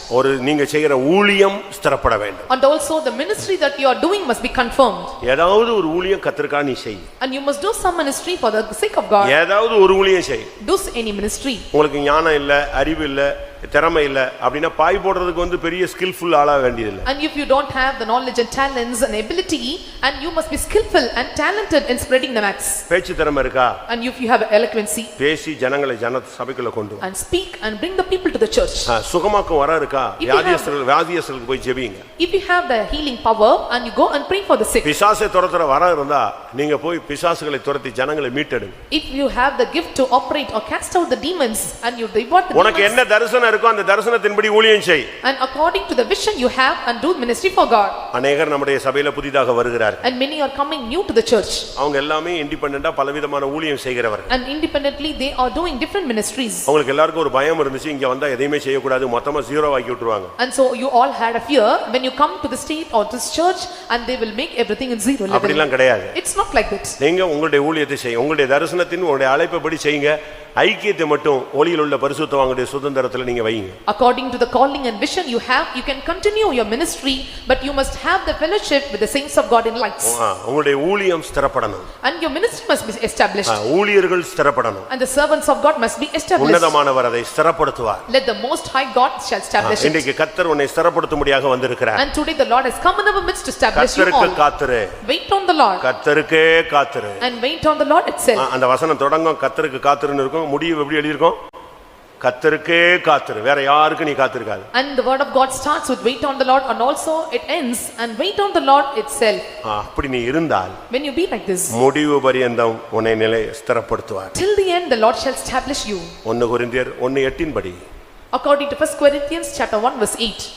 நீங்க செய்யற ஊழியம் ஸ்திரப்பட வேண்டும். And also the ministry that you are doing must be confirmed. ஏதாவது ஒரு ஊழியம் கர்த்தருக்காக நீ செய். And you must do some ministry for the sake of God. ஏதாவது ஒரு ஊழியம் செய். Do any ministry. உங்களுக்கு ஞானம் இல்ல, அறிவு இல்ல, திறமை இல்ல அப்படினா பாய் போடுறதுக்கு பெரிய ஸ்கில்ஃபுல் ஆளா வேண்டியது இல்ல. And if you don't have the knowledge and talents and ability, and you must be skillful and talented in spreading the max. பேச்சு திறமை இருக்கா? And if you have eloquency, பேசி ஜனங்களை சபைக்குள்ள கொண்டு வா. and speak and bring the people to the church. சுகமாக்கும் வர இருக்கா? வியாதியஸ்தர்களுக்கு போய் ஜெபிங்க. If you have the healing power, and you go and pray for the sick. பிசாசை துரத்துற வர இருந்தா நீங்க போய் பிசாசுகளை துரத்தி ஜனங்களை மீட்டெடுங்க. If you have the gift to operate or cast out the demons, and you depart the உனக்கு என்ன தரிசனம் இருக்கோ அந்த தரிசனத்தின்படி ஊழியம் செய். and according to the vision you have, and do ministry for God. அநேகர் நம்முடைய சபையில புதிதாக வருகிறார்கள். And many are coming new to the church. அவங்க எல்லாமே இண்டிபெண்டன்ட்டா பலவிதமான ஊழியம் செய்கிறவர்கள். And independently they are doing different ministries. உங்களுக்கு எல்லாருக்கும் ஒரு பயம் இருந்துச்சு, இங்க வந்தா எதையுமே செய்ய கூடாது, மொத்தமா ஜீரோ ஆக்கி விட்டுருவாங்க. And so you all had a fear when you come to the state or this church, and they will make everything in zero level. அப்படிலாம் கிடையாது. It's not like that. நீங்க உங்களுடைய ஊழியத்தை செய்யுங்க, உங்களுடைய தரிசனத்தின் உங்களுடைய அழைப்பபடி செய்யுங்க. ஐக்கியத்தை மட்டும் ஒளியில் உள்ள பரிசுத்தவான்களுடைய சுதந்திரத்துல நீங்க வைங்க. According to the calling and vision you have, you can continue your ministry, but you must have the fellowship with the saints of God in lights. உங்களுடைய ஊழியம் ஸ்திரப்படணும். And your ministry must be established. ஊழியர்கள் ஸ்திரப்படணும். And the servants of God must be established. உன்னதமானவர் அதை ஸ்திரப்படுத்துவார். Let the most high God shall establish it. இன்றைக்கு கர்த்தர் உன்னை ஸ்திரப்படுத்தும்படியாக வந்திருக்கிறார். And today the Lord has come in our midst to establish you all. கர்த்தருக்கு காத்திரு. Wait on the Lord. கர்த்தருக்கே காத்திரு. And wait on the Lord itself. அந்த வசனம் தொடங்கும் கர்த்தருக்கு காத்திருன்னு இருக்கும், முடிவு எப்படி எழுதி இருக்கும்? கர்த்தருக்கே காத்திரு, வேற யாருக்கு நீ காத்திருக்காது. And the word of God starts with wait on the Lord, and also it ends and wait on the Lord itself. அப்படி நீ இருந்தால் when you be like this, முடிவு பரியந்தம் உன்னை நிலை ஸ்திரப்படுத்துவார். till the end the Lord shall establish you. 1 கொரிந்தியர் 1:8 படி. According to 1 Corinthians chapter 1 verse 8.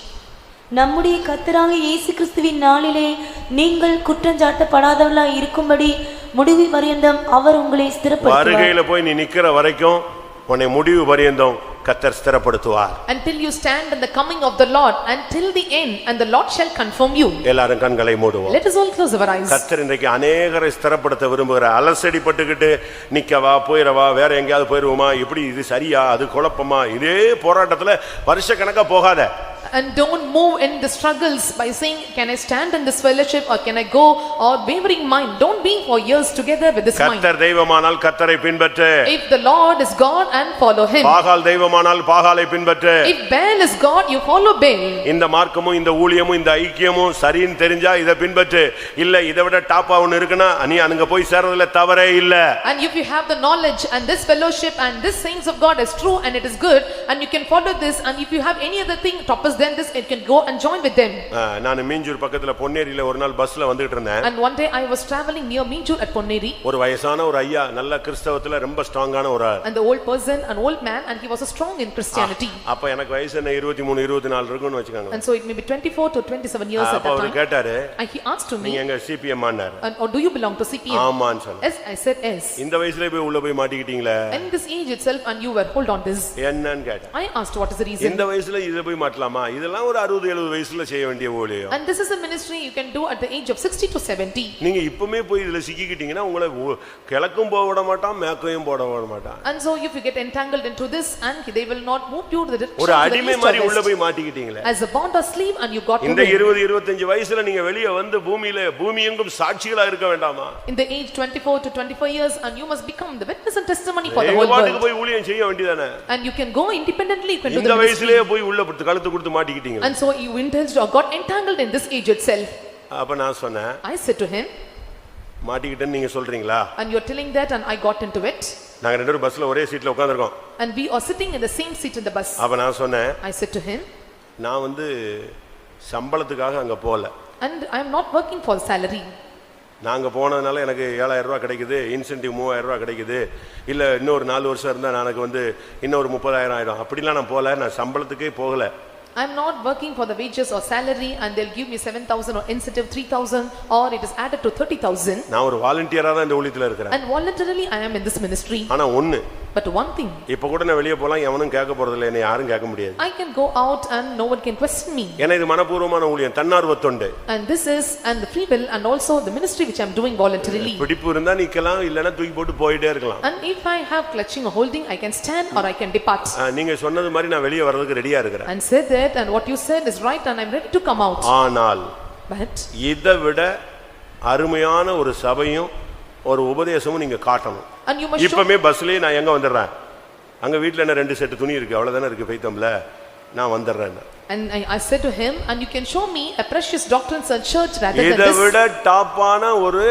நம்முடைய கர்த்தராகிய இயேசு கிறிஸ்துவின் நாளிலே நீங்கள் குற்றஞ்சாட்டப்படாதவர்களாய் இருக்கும்படி முடிவு பரியந்தம் அவர் உங்களை ஸ்திரப்படுத்துவார். வருகையில போய் நீ நிக்கிற வரைக்கும் உன்னை முடிவு பரியந்தம் கர்த்தர் ஸ்திரப்படுத்துவார். Until you stand in the coming of the Lord, until the end, and the Lord shall confirm you. எல்லாரும் கண்களை மூடுவோம். Let us all close our eyes. கர்த்தர் இன்றைக்கு அநேகரை ஸ்திரப்படுத்த விரும்புகிறார். அலசடிப்பட்டுக்கிட்டு நிக்கவா போயிரவா வேற எங்கயாவது போயிருவோமா, இப்படி இது சரியா அது குழப்பமா, இதே போராட்டத்துல வருஷக்கணக்கா போகாத. And don't move in the struggles by saying can I stand in this fellowship or can I go, or wavering mind. Don't be for years together with this mind. கர்த்தர் தெய்வமானால் கர்த்தரை பின்பற்று. If the Lord is God, and follow him. Baal தெய்வமானால் பாகாலை பின்பற்று. If Baal is God, you follow Baal. இந்த மார்க்கமும் இந்த ஊழியமும் இந்த ஐக்கியமும் சரின்னு தெரிஞ்சா இத பின்பற்று. இல்ல இதை விட டாப்பா ஒன்னு இருக்குன்னா நீ அங்க போய் சேர்றதுல தவறே இல்ல. And if you have the knowledge and this fellowship and this saints of God is true and it is good, and you can follow this, and if you have any other thing toppers then this, you can go and join with them. நான் மீஞ்சூர் பக்கத்துல பொன்னேரியில ஒரு நாள் பஸ்ல வந்துட்டு இருந்தேன். And one day I was traveling near Minjur at Ponneri. ஒரு வயசான ஒரு ஐயா நல்ல கிறிஸ்தவத்துல ரொம்ப ஸ்ட்ராங்கான ஒரு ஆள். And the old person, an old man, and he was a strong in Christianity. அப்ப எனக்கு வயசு என்ன 23 24 இருக்குன்னு வெச்சுக்காங்க. And so it may be 24 to 27 years at that our time. கேட்டாரு, And he asked to me, நீங்க எங்க சிபிஎம் ஆனாரு? and or do you belong to CPM? ஆமான்னு சொன்னேன். Yes, I said yes. இந்த வயசுல போய் உள்ள போய் மாட்டிக்கிட்டீங்களே. In this age itself, and you were hold on this. என்னன்னு கேட்டேன். I asked what is the reason. இந்த வயசுல இத போய் மாட்டலாமா? இதெல்லாம் ஒரு 60 70 வயசுல செய்ய வேண்டிய ஊழியம். And this is a ministry you can do at the age of 60 to 70. நீங்க இப்பமே போய் இதுல சிக்கிக்கிட்டீங்கன்னா உங்களை கிழக்கும் போக விட மாட்டான், மேற்கையும் போட விட மாட்டான். And so if you get entangled into this, and they will not move you to the direction. ஒரு அடிமை மாதிரி உள்ள போய் மாட்டிக்கிட்டீங்களே. As a bond or slave, and you got to இந்த 20 25 வயசுல நீங்க வெளிய வந்து பூமி எங்கும் சாட்சிகளா இருக்க வேண்டாமா? in the age 24 to 25 years, and you must become the witness and testimony for the whole world. world. போய் ஊழியம் செய்ய வேண்டியதானே. And you can go independently, you can do the இந்த ministry. வயசுலயே போய் உள்ள கழுத்து கொடுத்து மாட்டிக்கிட்டீங்க. And so you indulged or got entangled in this age itself. அப்ப நான் சொன்னேன், I said to him, மாட்டிக்கிட்டேன்னு நீங்க சொல்றீங்களா? and you're telling that, and I got into it. நாங்க ரெண்டு பேரும் பஸ்ல ஒரே சீட்ல உட்கார்ந்திருக்கோம். And we are sitting in the same seat in the bus. அப்ப நான் சொன்னேன், I said to him, நான் வந்து சம்பளத்துக்காக அங்க போல. and I am not working for salary. நாங்க போனதுனால எனக்கு 7000 ரூபாய் கிடைக்குது, இன்சென்டிவ் 3000 ரூபாய் கிடைக்குது, இல்ல இன்னொரு 4 வருஷம் இருந்தா எனக்கு வந்து இன்னொரு 30,000 ஆயிடும். அப்படிலாம் நான் போல, நான் சம்பளத்துக்கே போகல. I am not working for the wages or salary, and they'll give me 7,000 or incentive 3,000, or it is added to 30,000. நான் ஒரு வாலண்டியரா தான் இந்த ஊழியத்துல இருக்கேன். And voluntarily I am in this ministry. ஆனா ஒண்ணு, But one thing, இப்ப கூட நான் வெளிய போலாம், எவனும் கேட்க போறது இல்ல, என்ன யாரும் கேட்க முடியாது. I can go out and no one can question me. ஏன்னா இது மனப்பூர்வமான ஊழியம், தன்னார்வ தொண்டு. And this is and the free will, and also the ministry which I am doing voluntarily. பிடிப்பு இருந்தா நிக்கலாம், இல்லனா தூக்கி போட்டு போயிட்டே இருக்கலாம். And if I have clutching or holding, I can stand or I can depart. நீங்க சொன்னது மாதிரி நான் வெளிய வரதுக்கு ரெடியா இருக்கிறேன். And said that, and what you said is right, and I am ready to come out. ஆனால் But இதை விட அருமையான ஒரு சபையும் ஒரு உபதேசமும் நீங்க காட்டணும். and you must show. இப்பமே பஸ்லயே நான் எங்க வந்துறேன், அங்க வீட்ல என்ன 2 செட் துணி இருக்கு, அவ்வளவுதானே இருக்கு, பைத்தம்ல நான் வந்துறேன். And I said to him, and you can show me a precious doctrines and church rather than இதை this. விட டாப்பான ஒரு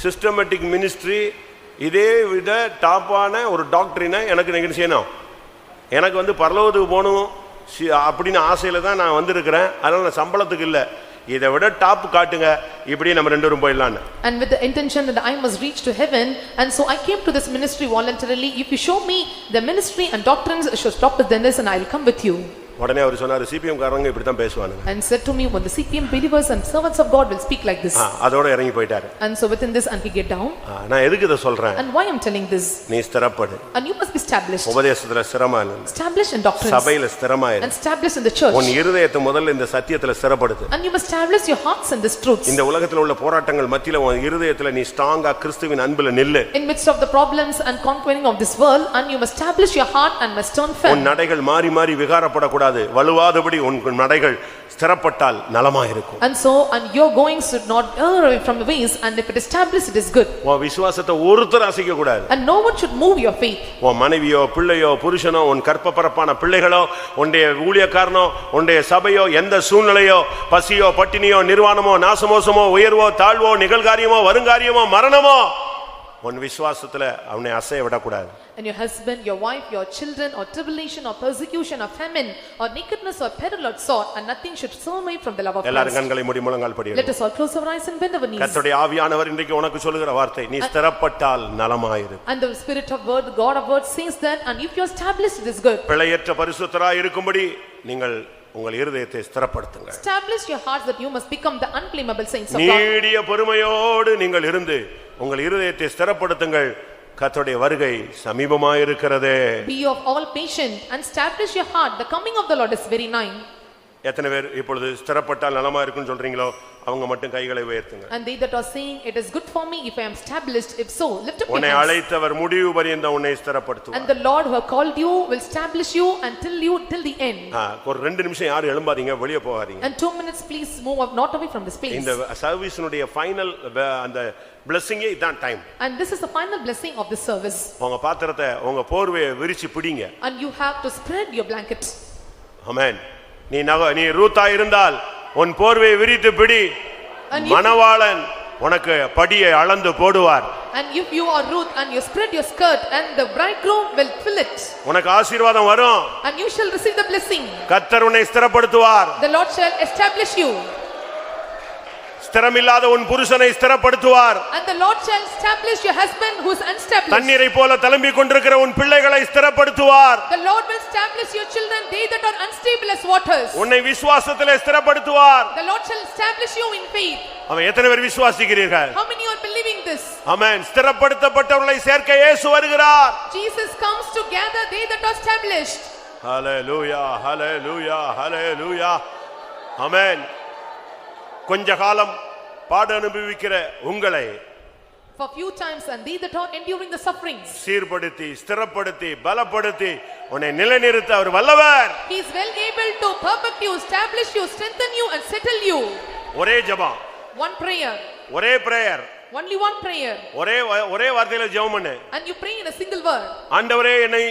சிஸ்டமேட்டிக் மினிஸ்ட்ரி, இதே விட டாப்பான ஒரு டாக்டரினை எனக்கு நீங்க செய்யணும். எனக்கு வந்து பரலோகத்துக்கு போகணும் அப்படின்னு ஆசையில தான் நான் வந்திருக்கிறேன். அதனால நான் சம்பளத்துக்கு இல்ல, இதை விட டாப் காட்டுங்க, இப்படி நம்ம ரெண்டு பேரும் போயிடலாம். And with the intention that I must reach to heaven, and so I came to this ministry voluntarily. If you show me the ministry and doctrines should stop with this, and I will come with you. உடனே அவர் சொன்னாரு CPM காரங்க இப்படி தான் பேசுவானுங்க. And said to me, when the CPM believers and servants of God will speak like this. அதோட இறங்கி போயிட்டாரு. And so within this and he get down. நான் எதுக்கு இத சொல்றேன்? And why I'm telling this? நீ ஸ்திரப்படு. And you must be established. உபதேசத்துல ஸ்திரமா இரு. Established in doctrines. சபையில ஸ்திரமா இரு. And established in the church. உன் இருதயத்தை முதல்ல இந்த சத்தியத்துல ஸ்திரப்படுத்து. And you must establish your hearts in this truth. இந்த உலகத்துல உள்ள போராட்டங்கள் மத்தியில உன் இருதயத்துல நீ ஸ்ட்ராங்கா கிறிஸ்துவின் அன்புல நில்லு. In midst of the problems and conquering of this world, and you must establish your heart and must stand firm. உன் நடைகள் மாறி மாறி விகாரப்படக்கூடாது. வலுவாதபடி உன் நடைகள் ஸ்திரப்பட்டால் நலமா இருக்கும். And so and your goings should not err away from the ways, and if it established it is good. உன் விசுவாசத்தை ஒருத்தர் அசைக்க கூடாது. And no one should move your faith. உன் மனைவியோ பிள்ளையோ புருஷனோ உன் கற்பப்பரப்பான பிள்ளைகளோ உன்னுடைய ஊழியக்காரனோ உன்னுடைய சபையோ எந்த சூழ்நிலையோ பசியோ பட்டினியோ நிர்வாணமோ நாசமோசமோ உயர்வோ தாழ்வோ நிகழ்காரியமோ வருங்காரியமோ மரணமோ உன் விசுவாசத்துல அவனை அசைய விடக்கூடாது. And your husband, your wife, your children, or tribulation, or persecution, or famine, or nakedness, or peril, or sword, and nothing should turn away from the love of எல்லாரும் Christ. கண்களை மூடி முழங்கால் படியுங்க. Let us all close our eyes and bend our knees. கர்த்தருடைய ஆவியானவர் இன்றைக்கு உனக்கு சொல்லுகிற வார்த்தை நீ ஸ்திரப்பட்டால் நலமாயிரு. And the spirit of word, the God of word says that, and if you are established it is good. பிழையற்ற பரிசுத்தராய் இருக்கும்படி நீங்கள் உங்கள் இருதயத்தை ஸ்திரப்படுத்துங்க. Establish your hearts that you must become the unblameable saints of God. நீடிய பொறுமையோடு நீங்கள் இருந்து உங்கள் இருதயத்தை ஸ்திரப்படுத்துங்கள். கர்த்தருடைய வருகை சமீபமாய் இருக்கிறதே. Be of all patient and establish your heart. The coming of the Lord is very nigh. எத்தனை பேர் இப்பொழுது ஸ்திரப்பட்டால் நலமா இருக்குன்னு சொல்றீங்களோ அவங்க மட்டும் கைகளை உயர்த்துங்க. And they that are saying it is good for me if I am established, if so lift up your உன்னை hands. அழைத்தவர் முடிவு பரியந்தம் உன்னை ஸ்திரப்படுத்துவார். And the Lord who called you will establish you until the end. ஒரு 2 நிமிஷம் யாரும் எழும்பாதீங்க, வெளிய போகாதீங்க. And 2 minutes please move not away from this place. இந்த சர்வீஸ்னுடைய ஃபைனல் அந்த blessing-ஏ இதான் time. And this is the final blessing of this service. உங்க பாத்திரத்தை உங்க போர்வையை விரிச்சு பிடிங்க. And you have to spread your blanket. ஆமென். நீ ரூத்தா இருந்தால் உன் போர்வையை விரித்து பிடி. மணவாளன் உனக்கு படியை அளந்து போடுவார். And if you are Ruth and you spread your skirt, and the bridegroom will fill it. உனக்கு ஆசீர்வாதம் வரும். And you shall receive the blessing. கர்த்தர் உன்னை ஸ்திரப்படுத்துவார். The Lord shall establish you. ஸ்திரமில்லாத உன் புருஷனை ஸ்திரப்படுத்துவார். And the Lord shall establish your husband who is unestablished. தண்ணீரை போல தளம்பிக் கொண்டிருக்கிற உன் பிள்ளைகளை ஸ்திரப்படுத்துவார். The Lord will establish your children, they that are unstable as waters. உன்னை விசுவாசத்திலே ஸ்திரப்படுத்துவார். The Lord shall establish you in faith. ஆமென். எத்தனை பேர் விசுவாசிக்கிறீர்கள்? How many are believing this? ஆமென். ஸ்திரப்படுத்தப்பட்டவர்களை சேர்க்க இயேசு வருகிறார். Jesus comes to gather they that are established. ஹல்லேலூயா, ஹல்லேலூயா, ஹல்லேலூயா. ஆமென். கொஞ்ச காலம் பாடு அனுபவிக்கிற உங்களை For few times and they that are enduring the sufferings. சீர்படுத்தி ஸ்திரப்படுத்தி பலப்படுத்தி உன்னை நிலைநிறுத்த அவர் வல்லவர். He is well able to perfect you, establish you, strengthen you and settle you. ஒரே ஜெபம், One prayer, ஒரே பிரேயர், only one prayer. ஒரே வார்த்தையில ஜெபம் பண்ணு. And you pray in a single word. ஆண்டவரே என்னை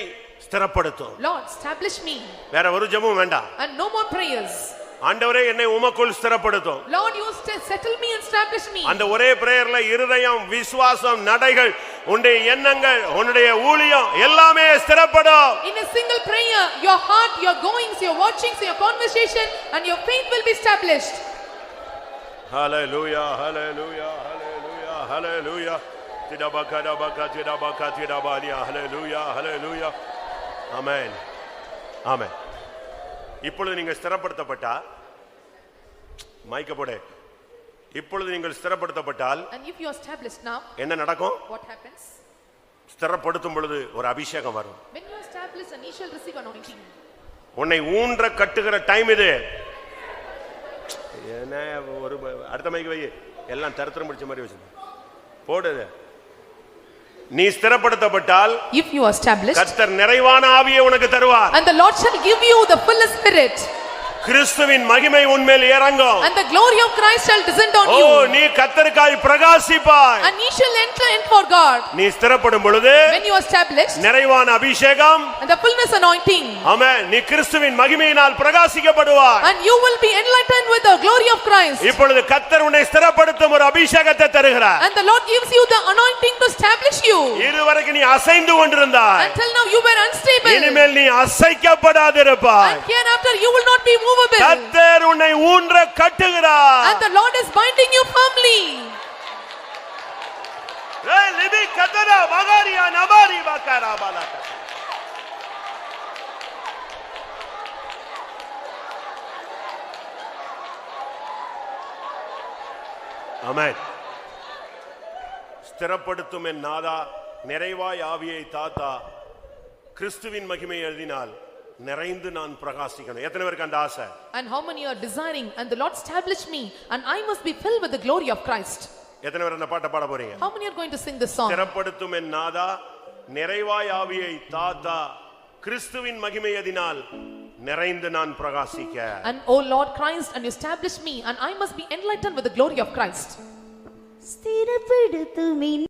ஸ்திரப்படுத்தும். Lord, establish me. வேற ஒரு ஜெபம் வேண்டாம். And no more prayers. ஆண்டவரே என்னை உமக்குள் ஸ்திரப்படுத்தும். Lord, you settle me and establish me. அந்த ஒரே பிரேயர்ல இருதயம், விசுவாசம், நடைகள், உன்னுடைய எண்ணங்கள், உன்னுடைய ஊழியம் எல்லாமே ஸ்திரப்படும். In a single prayer, your heart, your goings, your watchings, your conversation and your faith will be established. Hallelujah, hallelujah, hallelujah, hallelujah. Tidabaka tidabania. Hallelujah, hallelujah. Amen. Amen. இப்பொழுது நீங்கள் ஸ்திரப்படுத்தப்பட்டா மைக்க போடு. இப்பொழுது நீங்கள் ஸ்திரப்படுத்தப்பட்டால் And if you are established now, என்ன நடக்கும்? what happens? ஸ்திரப்படுத்தும் பொழுது ஒரு அபிஷேகம் வரும். When you are established, and you shall receive anointing. உன்னை ஊன்ற கட்டுகிற டைம் இது. என்ன ஒரு அடுத்த மைக்கு வை, எல்லாம் தரத்திரம் பிடிச்ச மாதிரி வச்சு போடுது. நீ ஸ்திரப்படுத்தப்பட்டால் If you are established, கர்த்தர் நிறைவான ஆவியை உனக்கு தருவார். and the Lord shall give you the full spirit. கிறிஸ்துவின் மகிமை உன்மேல் இறங்கும். And the glory of Christ shall descend on O you. நீ கர்த்தருக்காய் பிரகாசிப்பாய். And ye shall enter in for God. நீ ஸ்திரப்படும் பொழுது When you are established, நிறைவான அபிஷேகம், and the fullness anointing, ஆமென், நீ கிறிஸ்துவின் மகிமையினால் பிரகாசிக்கப்படுவாய். and you will be enlightened with the glory of Christ. இப்பொழுது கர்த்தர் உன்னை ஸ்திரப்படுத்தும் ஒரு அபிஷேகத்தை தருகிறார். And the Lord gives you the anointing to establish you. இதுவரைக்கும் நீ அசைந்து கொண்டிருந்தாய். Until now you were unstable. இனிமேல் நீ அசைக்கப்படாதிருப்பாய். And hereafter you will not be movable. கர்த்தர் உன்னை ஊன்ற கட்டுகிறார். And the Lord is binding you firmly. ஏய் லிபி கதரா மகாரியா நபாரி பக்கரா பாலா. ஆமென். ஸ்திரப்படுத்தும் என் நாதா, நிறைவாய் ஆவியை தாத்தா, கிறிஸ்துவின் மகிமை எழுதினால் நிறைந்து நான் பிரகாசிக்கணும். எத்தனை பேருக்கு அந்த ஆசை? And how many are desiring, and the Lord establish me, and I must be filled with the glory of Christ? எத்தனை பேர் அந்த பாட்டை பாட போறீங்க? How many are going to sing this song? ஸ்திரப்படுத்தும் என் நாதா, நிறைவாய் ஆவியை தாத்தா, கிறிஸ்துவின் மகிமை எழுதினால் நிறைந்து நான் பிரகாசிக்க. And O Lord Christ, and you establish me, and I must be enlightened with the glory of Christ. ஸ்திரப்படுத்தும் N